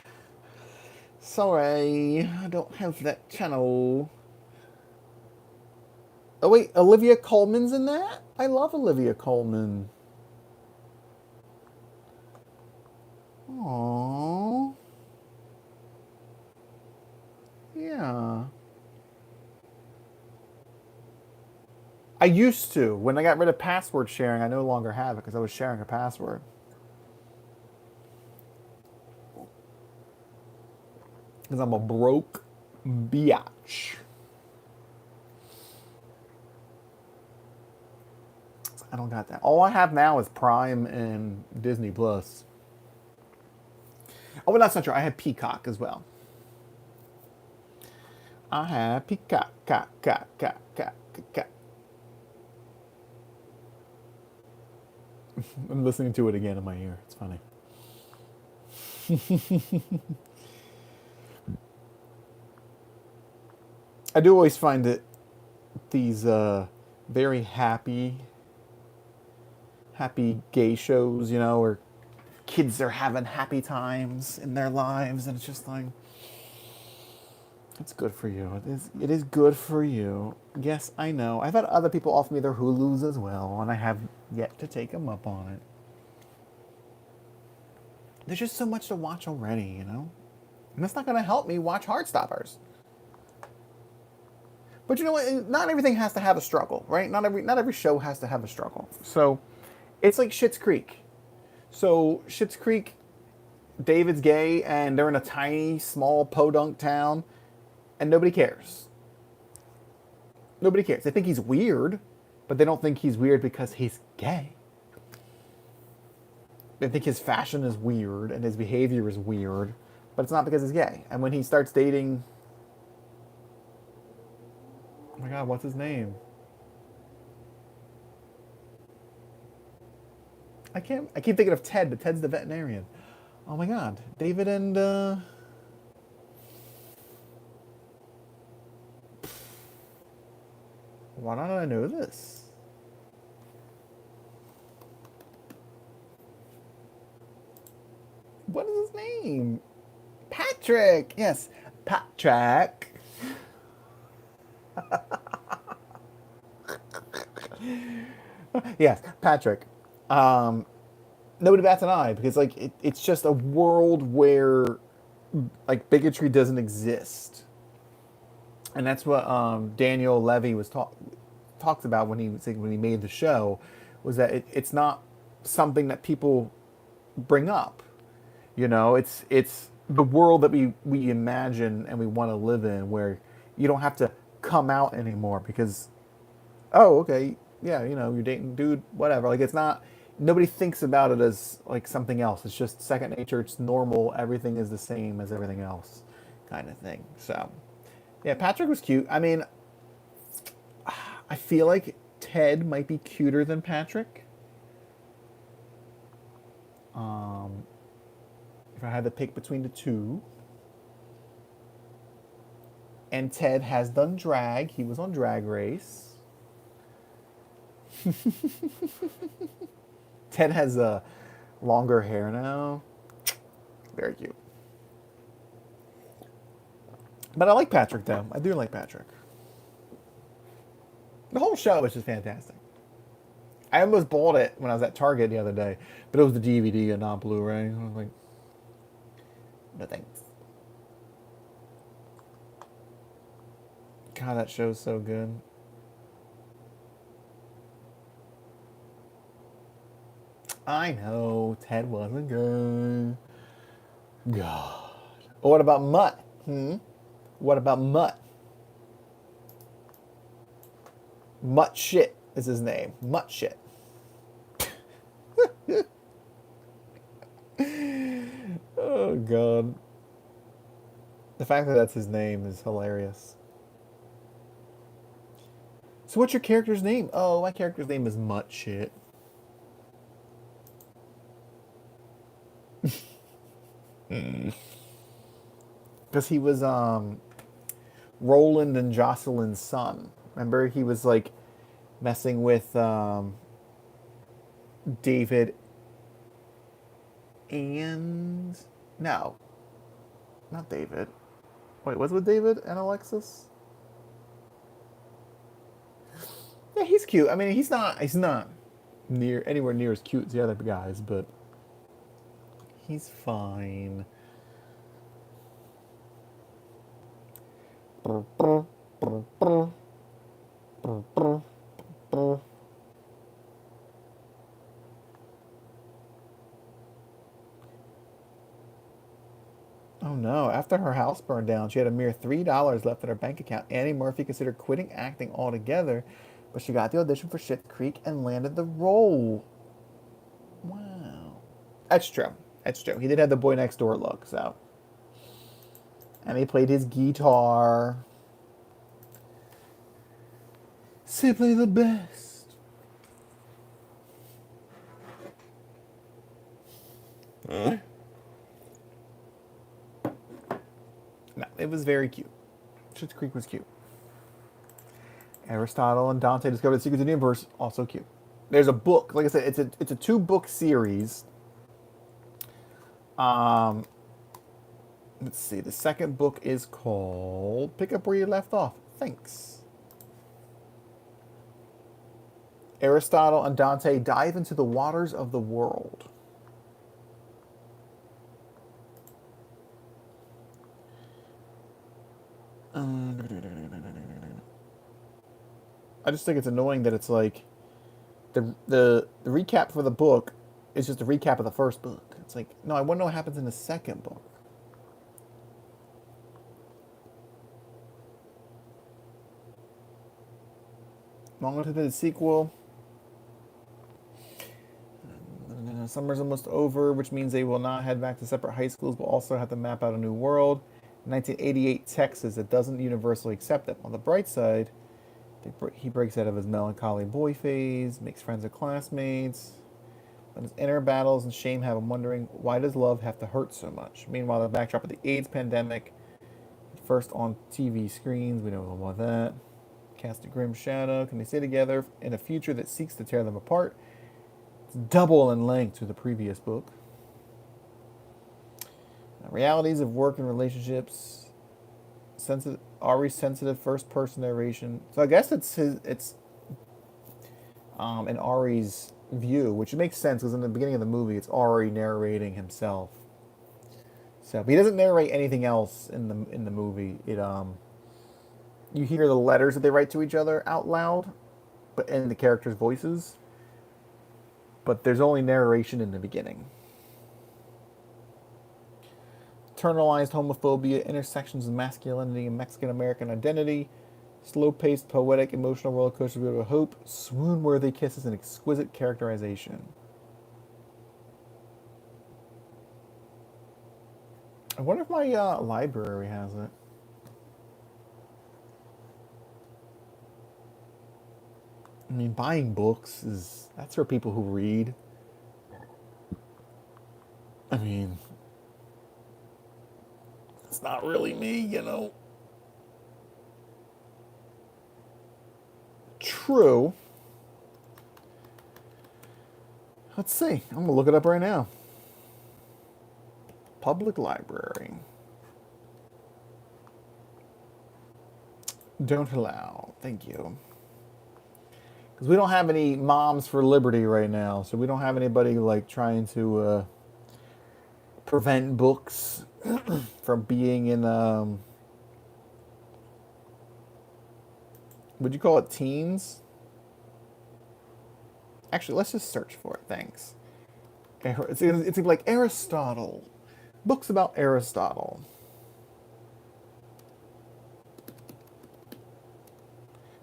Sorry, I don't have that channel. Oh wait, Olivia Colman's in that? I love Olivia Colman. Aww. Yeah. I used to. When I got rid of password sharing, I no longer have it because I was sharing a password. Because I'm a broke biatch. I don't got that. All I have now is Prime and Disney Plus. Oh, well, that's not true. I have Peacock as well. I have Peacock, cock. I'm listening to it again in my ear. It's funny. I do always find that these very happy gay shows, where kids are having happy times in their lives, and it's just like, it's good for you. It is good for you. Yes, I know. I've had other people offer me their Hulus as well, and I have yet to take them up on it. There's just so much to watch already, And that's not going to help me watch Heartstoppers. But you know what? Not everything has to have a struggle, right? Not every show has to have a struggle. So, it's like Schitt's Creek. So, Schitt's Creek, David's gay, and they're in a tiny, small podunk town, and nobody cares. Nobody cares. They think he's weird, but they don't think he's weird because he's gay. They think his fashion is weird and his behavior is weird, but it's not because he's gay. And when he starts dating... Oh my god, what's his name? I keep thinking of Ted, but Ted's the veterinarian. Oh my god. David and why don't I know this? What is his name? Patrick! Yes, Patrick. Yes, Patrick. Nobody bats an eye because it's just a world where like bigotry doesn't exist, and that's what Daniel Levy talked about when he made the show, was that it's not something that people bring up. You know, it's the world that we imagine and we want to live in, where you don't have to come out anymore because, oh, okay, yeah, you know, you're dating a dude, whatever. Like, it's not, nobody thinks about it as like something else. It's just second nature. It's normal. Everything is the same as everything else, kind of thing. So, yeah, Patrick was cute. I mean, I feel like Ted might be cuter than Patrick. Um, if I had to pick between the two. And Ted has done drag. He was on Drag Race. Ted has longer hair now. Very cute. But I like Patrick, though. I do like Patrick. The whole show is just fantastic. I almost bought it when I was at Target the other day, but it was the DVD and not Blu-ray. I was like, no thanks. God, that show's so good. I know, Ted wasn't good. God. But what about Mutt? What about Mutt? Mutt Shit is his name. Mutt Shit. Oh, God. The fact that that's his name is hilarious. So what's your character's name? Oh, my character's name is Mutt Shit. Because he was Roland and Jocelyn's son. Remember, he was like messing with David and no, not David. Wait, was it with David and Alexis? Yeah, he's cute. I mean, he's not near anywhere near as cute as the other guys, but he's fine. Oh no, after her house burned down, she had a mere $3 left in her bank account. Annie Murphy considered quitting acting altogether, but she got the audition for Schitt's Creek and landed the role. Wow. That's true. That's true. He did have the boy next door look, so. And he played his guitar. Simply the best. Huh? No, it was very cute. Schitt's Creek was cute. Aristotle and Dante discovered the secrets of the universe, also cute. There's a book, like I said, it's a 2-book series. Let's see. The second book is called Pick Up Where You Left Off. Thanks. Aristotle and Dante dive into the waters of the world. I just think it's annoying that it's like the recap for the book is just a recap of the first book. It's like, no, I want to know what happens in the second book. Long anticipated sequel. Summer's almost over, which means they will not head back to separate high schools, but also have to map out a new world. 1988 Texas that doesn't universally accept them. On the bright side, he breaks out of his melancholy boy phase, makes friends with classmates. But his inner battles and shame have him wondering, why does love have to hurt so much? Meanwhile, the backdrop of the AIDS pandemic, first on TV screens, we know all about that. Cast a grim shadow. Can they stay together in a future that seeks to tear them apart? It's double in length to the previous book. Realities of work and relationships. Ari's sensitive first-person narration. So I guess it's in Ari's view, which makes sense because in the beginning of the movie, it's Ari narrating himself. So, but he doesn't narrate anything else in the movie. You hear the letters that they write to each other out loud, but in the characters' voices. But there's only narration in the beginning. Internalized homophobia, intersections of masculinity and Mexican American identity, slow-paced, poetic, emotional roller coaster of hope, swoon-worthy kisses, and exquisite characterization. I wonder if my library has it. I mean, buying books that's for people who read. I mean, it's not really me, you know. True. Let's see. I'm going to look it up right now. Public library. Don't allow. Thank you. Because we don't have any moms for liberty right now. So we don't have anybody like trying to prevent books from being in, would you call it teens? Actually, let's just search for it. Thanks. It's like Aristotle. Books about Aristotle.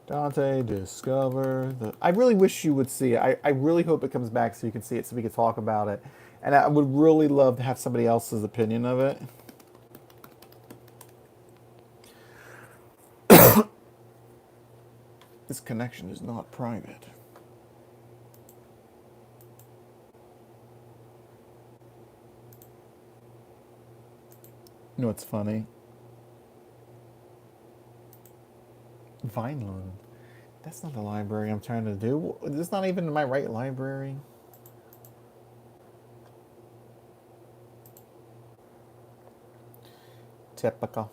Dante, discover the... I really wish you would see it. I really hope it comes back so you can see it so we can talk about it. And I would really love to have somebody else's opinion of it. This connection is not private. You know what's funny? Vineland. That's not the library I'm trying to do. This is not even my right library. Typical.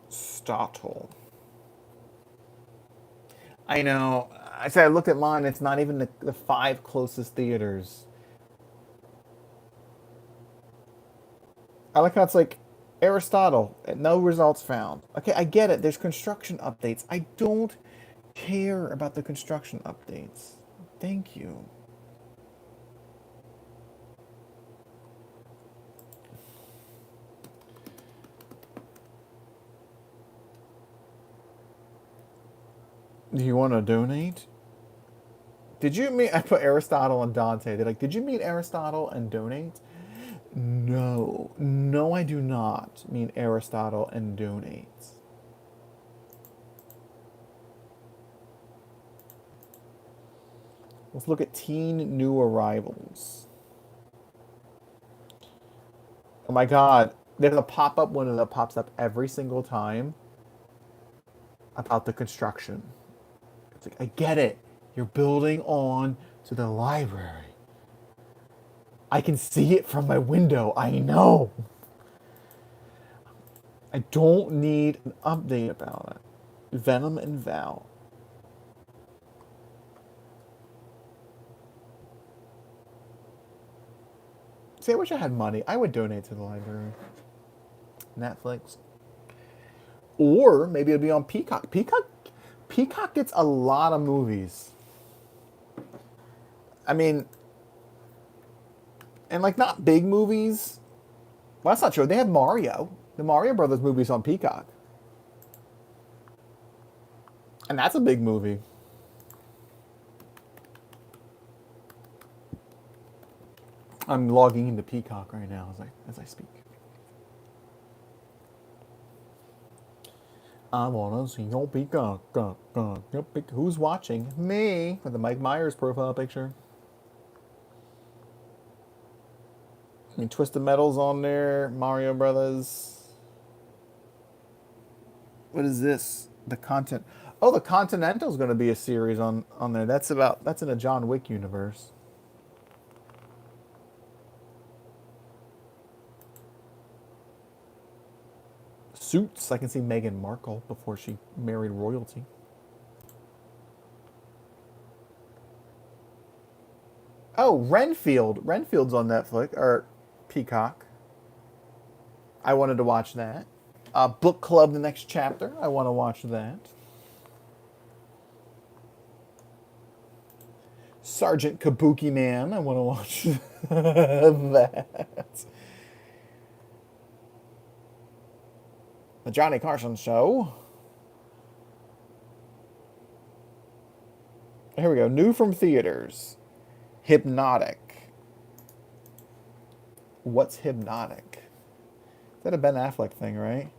Aristotle. I know. I said I looked at mine. It's not even the 5 closest theaters. I like how it's like Aristotle. No results found. Okay, I get it. There's construction updates. I don't care about the construction updates. Thank you. Do you want to donate? Did you meet? I put Aristotle and Dante. They're like, did you meet Aristotle and donate? No. No, I do not mean Aristotle and donate. Let's look at teen new arrivals. Oh my god. There's a pop-up window that pops up every single time about the construction. It's like, I get it. You're building on to the library. I can see it from my window. I know. I don't need an update about it. Venom and Val. See, I wish I had money. I would donate to the library. Netflix. Or maybe it'll be on Peacock. Peacock gets a lot of movies. I mean, and like not big movies. Well, that's not true. They have Mario. The Mario Brothers movies on Peacock. And that's a big movie. I'm logging into Peacock right now as I speak. I wanna see your Peacock. Who's watching? Me, with the Mike Myers profile picture. I mean, Twisted Metal's on there. Mario Brothers. What is this? The content. Oh, the Continental's going to be a series on there. That's in a John Wick universe. Suits. I can see Meghan Markle before she married royalty. Oh, Renfield. Renfield's on Netflix or Peacock. I wanted to watch that. Book Club, the next chapter. I want to watch that. Sergeant Kabuki Man. I want to watch that. The Johnny Carson Show. Here we go. New from theaters. Hypnotic. What's Hypnotic? Is that a Ben Affleck thing, right?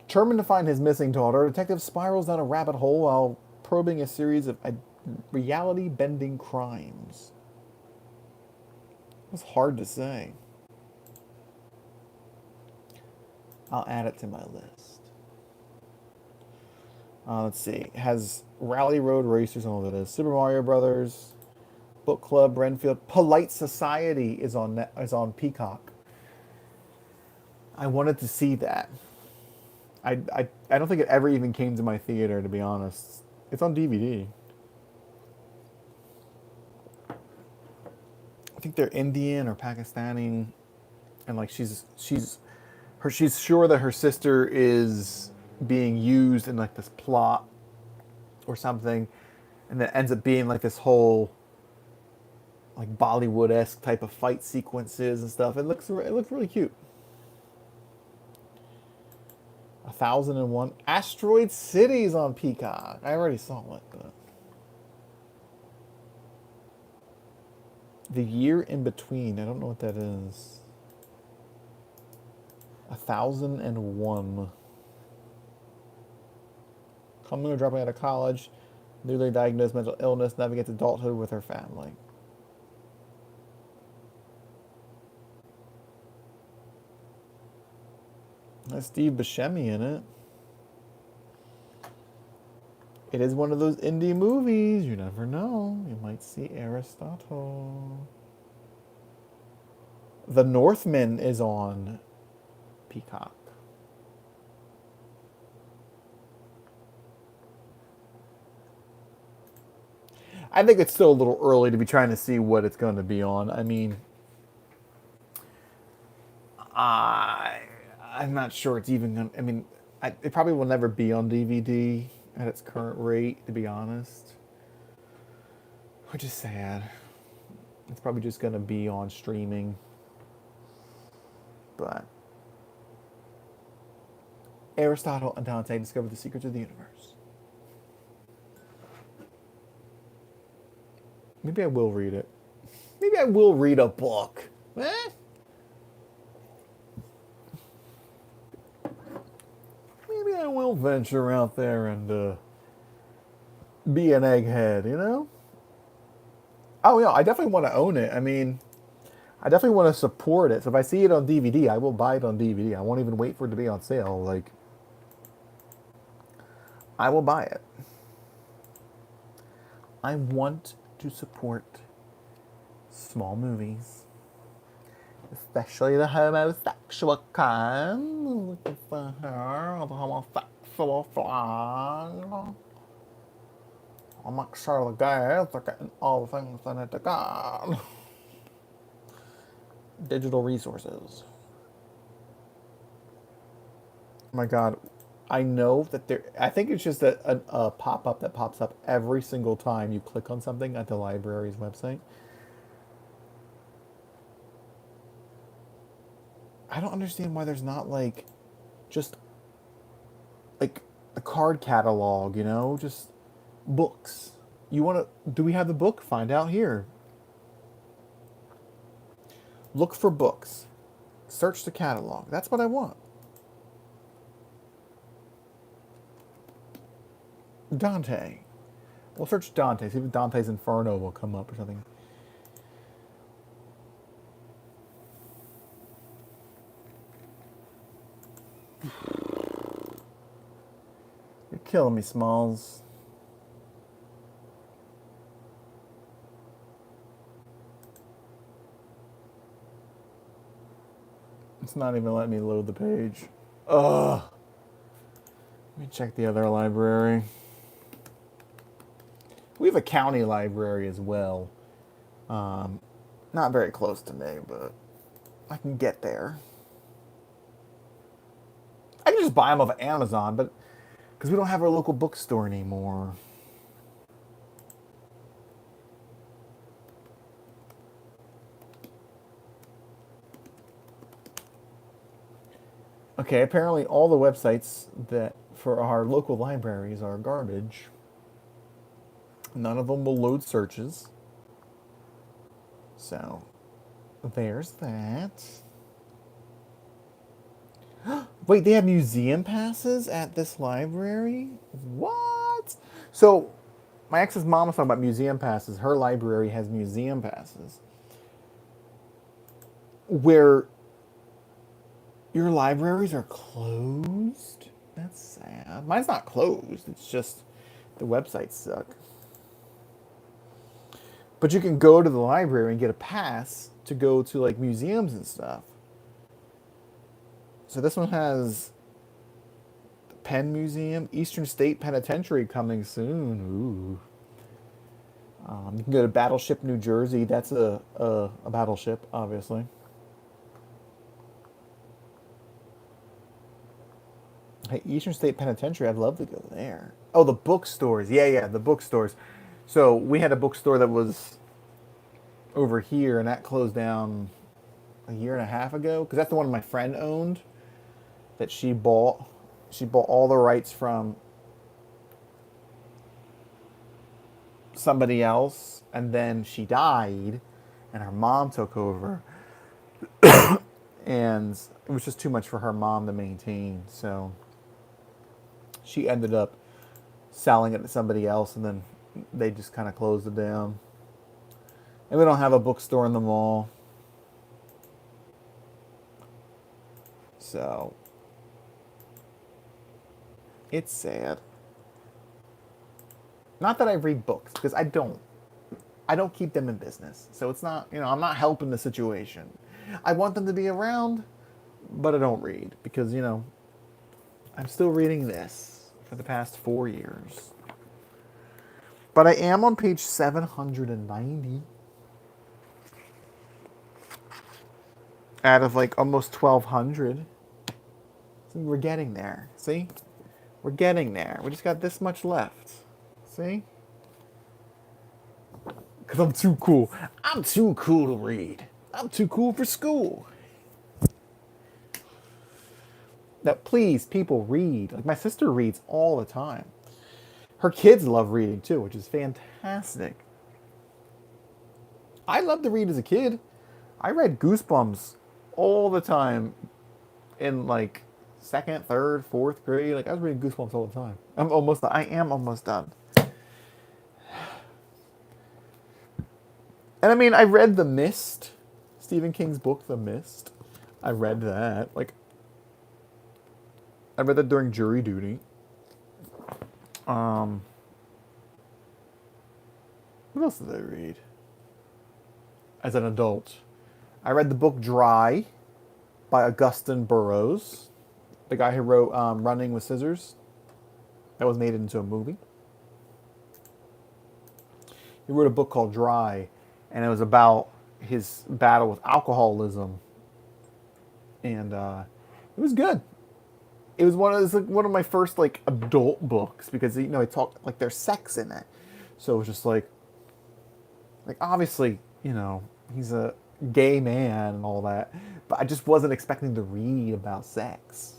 Determined to find his missing daughter, a detective spirals down a rabbit hole while probing a series of reality-bending crimes. It's hard to say. I'll add it to my list. Let's see. It has Rally Road Racers and all that is. Super Mario Brothers, Book Club, Renfield. Polite Society is on Peacock. I wanted to see that. I don't think it ever even came to my theater, to be honest. It's on DVD. I think they're Indian or Pakistani, and like she's sure that her sister is being used in like this plot or something, and that ends up being like this whole like Bollywood-esque type of fight sequences and stuff. It looks really cute. 1001 Asteroid City's on Peacock. I already saw it, but The Year in Between. I don't know what that is. 1001. Coming or dropping out of college, newly diagnosed mental illness, navigates adulthood with her family. That's Steve Buscemi in it. It is one of those indie movies. You never know. You might see Aristotle. The Northman is on Peacock. I think it's still a little early to be trying to see what it's going to be on. I mean, I'm not sure it's even going to... I mean, it probably will never be on DVD at its current rate, to be honest. Which is sad. It's probably just going to be on streaming. But Aristotle and Dante discovered the secrets of the universe. Maybe I will read it. Maybe I will read a book. Eh? Maybe I will venture out there and be an egghead, you know? Oh, yeah, I definitely want to own it. I mean, I definitely want to support it. So if I see it on DVD, I will buy it on DVD. I won't even wait for it to be on sale. Like, I will buy it. I want to support small movies. Especially the homosexual kind. Looking for her, the homosexual flag. I'll make sure the gays are getting all the things they need to get. Digital resources. Oh my God. I know that there... I think it's just a pop-up that pops up every single time you click on something at the library's website. I don't understand why there's not, like, just, like, a card catalog, you know? Just books. You want to... Do we have the book? Find out here. Look for books. Search the catalog. That's what I want. Dante. We'll search Dante. See if Dante's Inferno will come up or something. You're killing me, Smalls. It's not even letting me load the page. Ugh. Let me check the other library. We have a county library as well. Not very close to me, but I can get there. I can just buy them off Amazon, but because we don't have our local bookstore anymore. Okay, apparently all the websites that for our local libraries are garbage. None of them will load searches. So, there's that. Wait, they have museum passes at this library? What? So, my ex's mom was talking about museum passes. Her library has museum passes. Where your libraries are closed? That's sad. Mine's not closed. It's just the websites suck. But you can go to the library and get a pass to go to like museums and stuff. So this one has the Penn Museum, Eastern State Penitentiary coming soon. Ooh. You can go to Battleship, New Jersey. That's a battleship, obviously. Hey, Eastern State Penitentiary, I'd love to go there. Oh, the bookstores. Yeah, the bookstores. So we had a bookstore that was over here, and that closed down a year and a half ago. Because that's the one my friend owned that she bought. She bought all the rights from somebody else, and then she died, and her mom took over. And it was just too much for her mom to maintain, so she ended up selling it to somebody else, and then they just kind of closed it down. And we don't have a bookstore in the mall. So it's sad. Not that I read books, because I don't. I don't keep them in business. So it's not, I'm not helping the situation. I want them to be around, but I don't read because, I'm still reading this for the past 4 years. But I am on page 790 out of like almost 1,200. So we're getting there. See? We're getting there. We just got this much left. See? Because I'm too cool. I'm too cool to read. I'm too cool for school. Now, please, people read. Like, my sister reads all the time. Her kids love reading, too, which is fantastic. I loved to read as a kid. I read Goosebumps all the time in, like, second, third, fourth grade. Like, I was reading Goosebumps all the time. I am almost done. And I mean, I read The Mist, Stephen King's book, The Mist. I read that. Like, I read that during jury duty. What else did I read? As an adult, I read the book Dry by Augustin Burroughs, the guy who wrote Running with Scissors. That was made into a movie. He wrote a book called Dry, and it was about his battle with alcoholism. And it was good. It was one of my first like adult books because he talked like there's sex in it, so it was just like obviously he's a gay man and all that, but I just wasn't expecting to read about sex.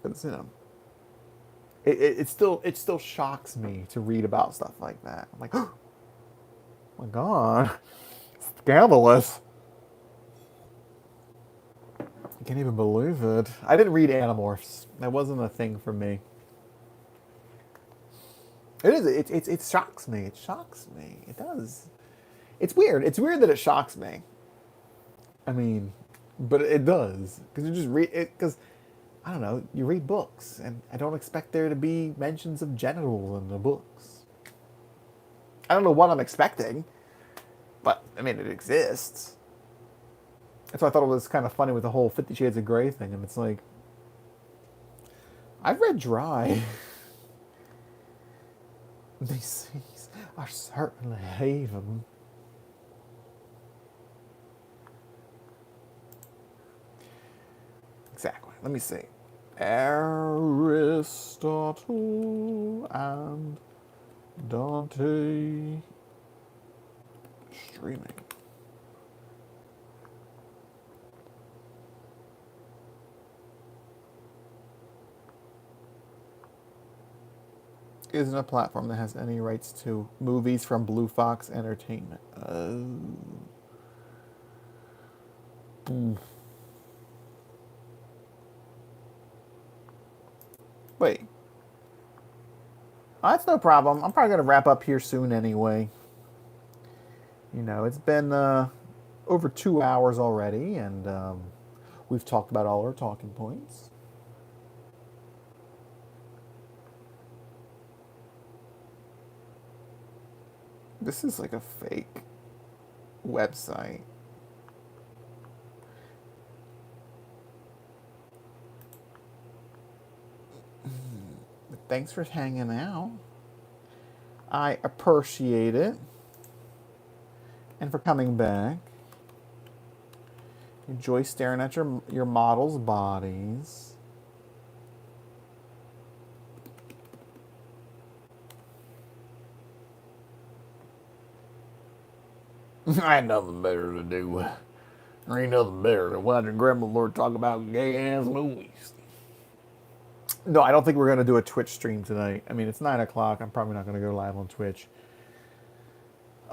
But it still shocks me to read about stuff like that. I'm like, oh my god, scandalous. I can't even believe it. I didn't read Animorphs. That wasn't a thing for me. It is. It shocks me. It shocks me. It does. It's weird. It's weird that it shocks me. I mean, but it does because you just read it. Because I don't know. You read books, and I don't expect there to be mentions of genitals in the books. I don't know what I'm expecting, but I mean, it exists. That's why I thought it was kind of funny with the whole 50 Shades of Grey thing. And it's like, I've read Dry. I certainly hate them. Exactly. Let me see. Aristotle and Dante streaming. Isn't a platform that has any rights to movies from Blue Fox Entertainment. Wait. That's no problem. I'm probably going to wrap up here soon anyway. You know, it's been over 2 hours already, and we've talked about all our talking points. This is like a fake website. Thanks for hanging out. I appreciate it. And for coming back. Enjoy staring at your models' bodies. I had nothing better to do. There ain't nothing better than watching Grandma Lord talk about gay-ass movies. No, I don't think we're going to do a Twitch stream tonight. I mean, it's 9 o'clock. I'm probably not going to go live on Twitch.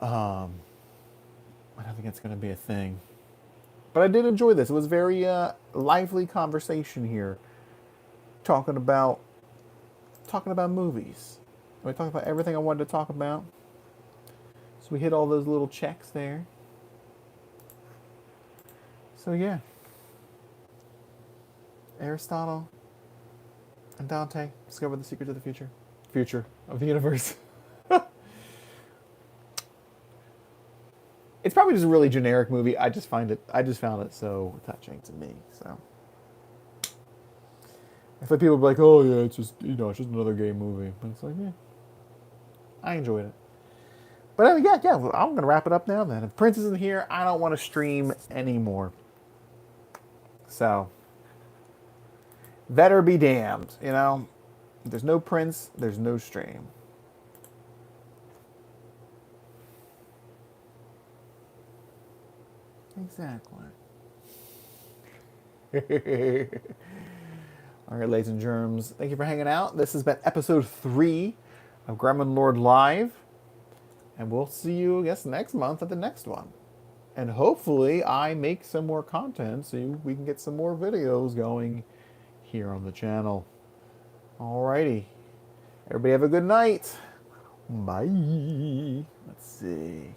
I don't think it's going to be a thing. But I did enjoy this. It was very lively conversation here. Talking about movies. We talked about everything I wanted to talk about. So we hit all those little checks there. So yeah. Aristotle and Dante discover the secrets of the future. Future of the universe. It's probably just a really generic movie. I just found it so touching to me. So I feel like people be like, oh yeah, it's just it's just another gay movie. But it's like, yeah. I enjoyed it. But yeah, I'm gonna wrap it up now then. If Prince isn't here, I don't want to stream anymore. So better be damned, you know? If there's no Prince, there's no stream. Exactly. All right, ladies and germs, thank you for hanging out. This has been episode 3 of Gremlin Lord Live. And we'll see you, I guess, next month at the next one. And hopefully I make some more content so we can get some more videos going here on the channel. Alrighty. Everybody have a good night. Bye. Let's see.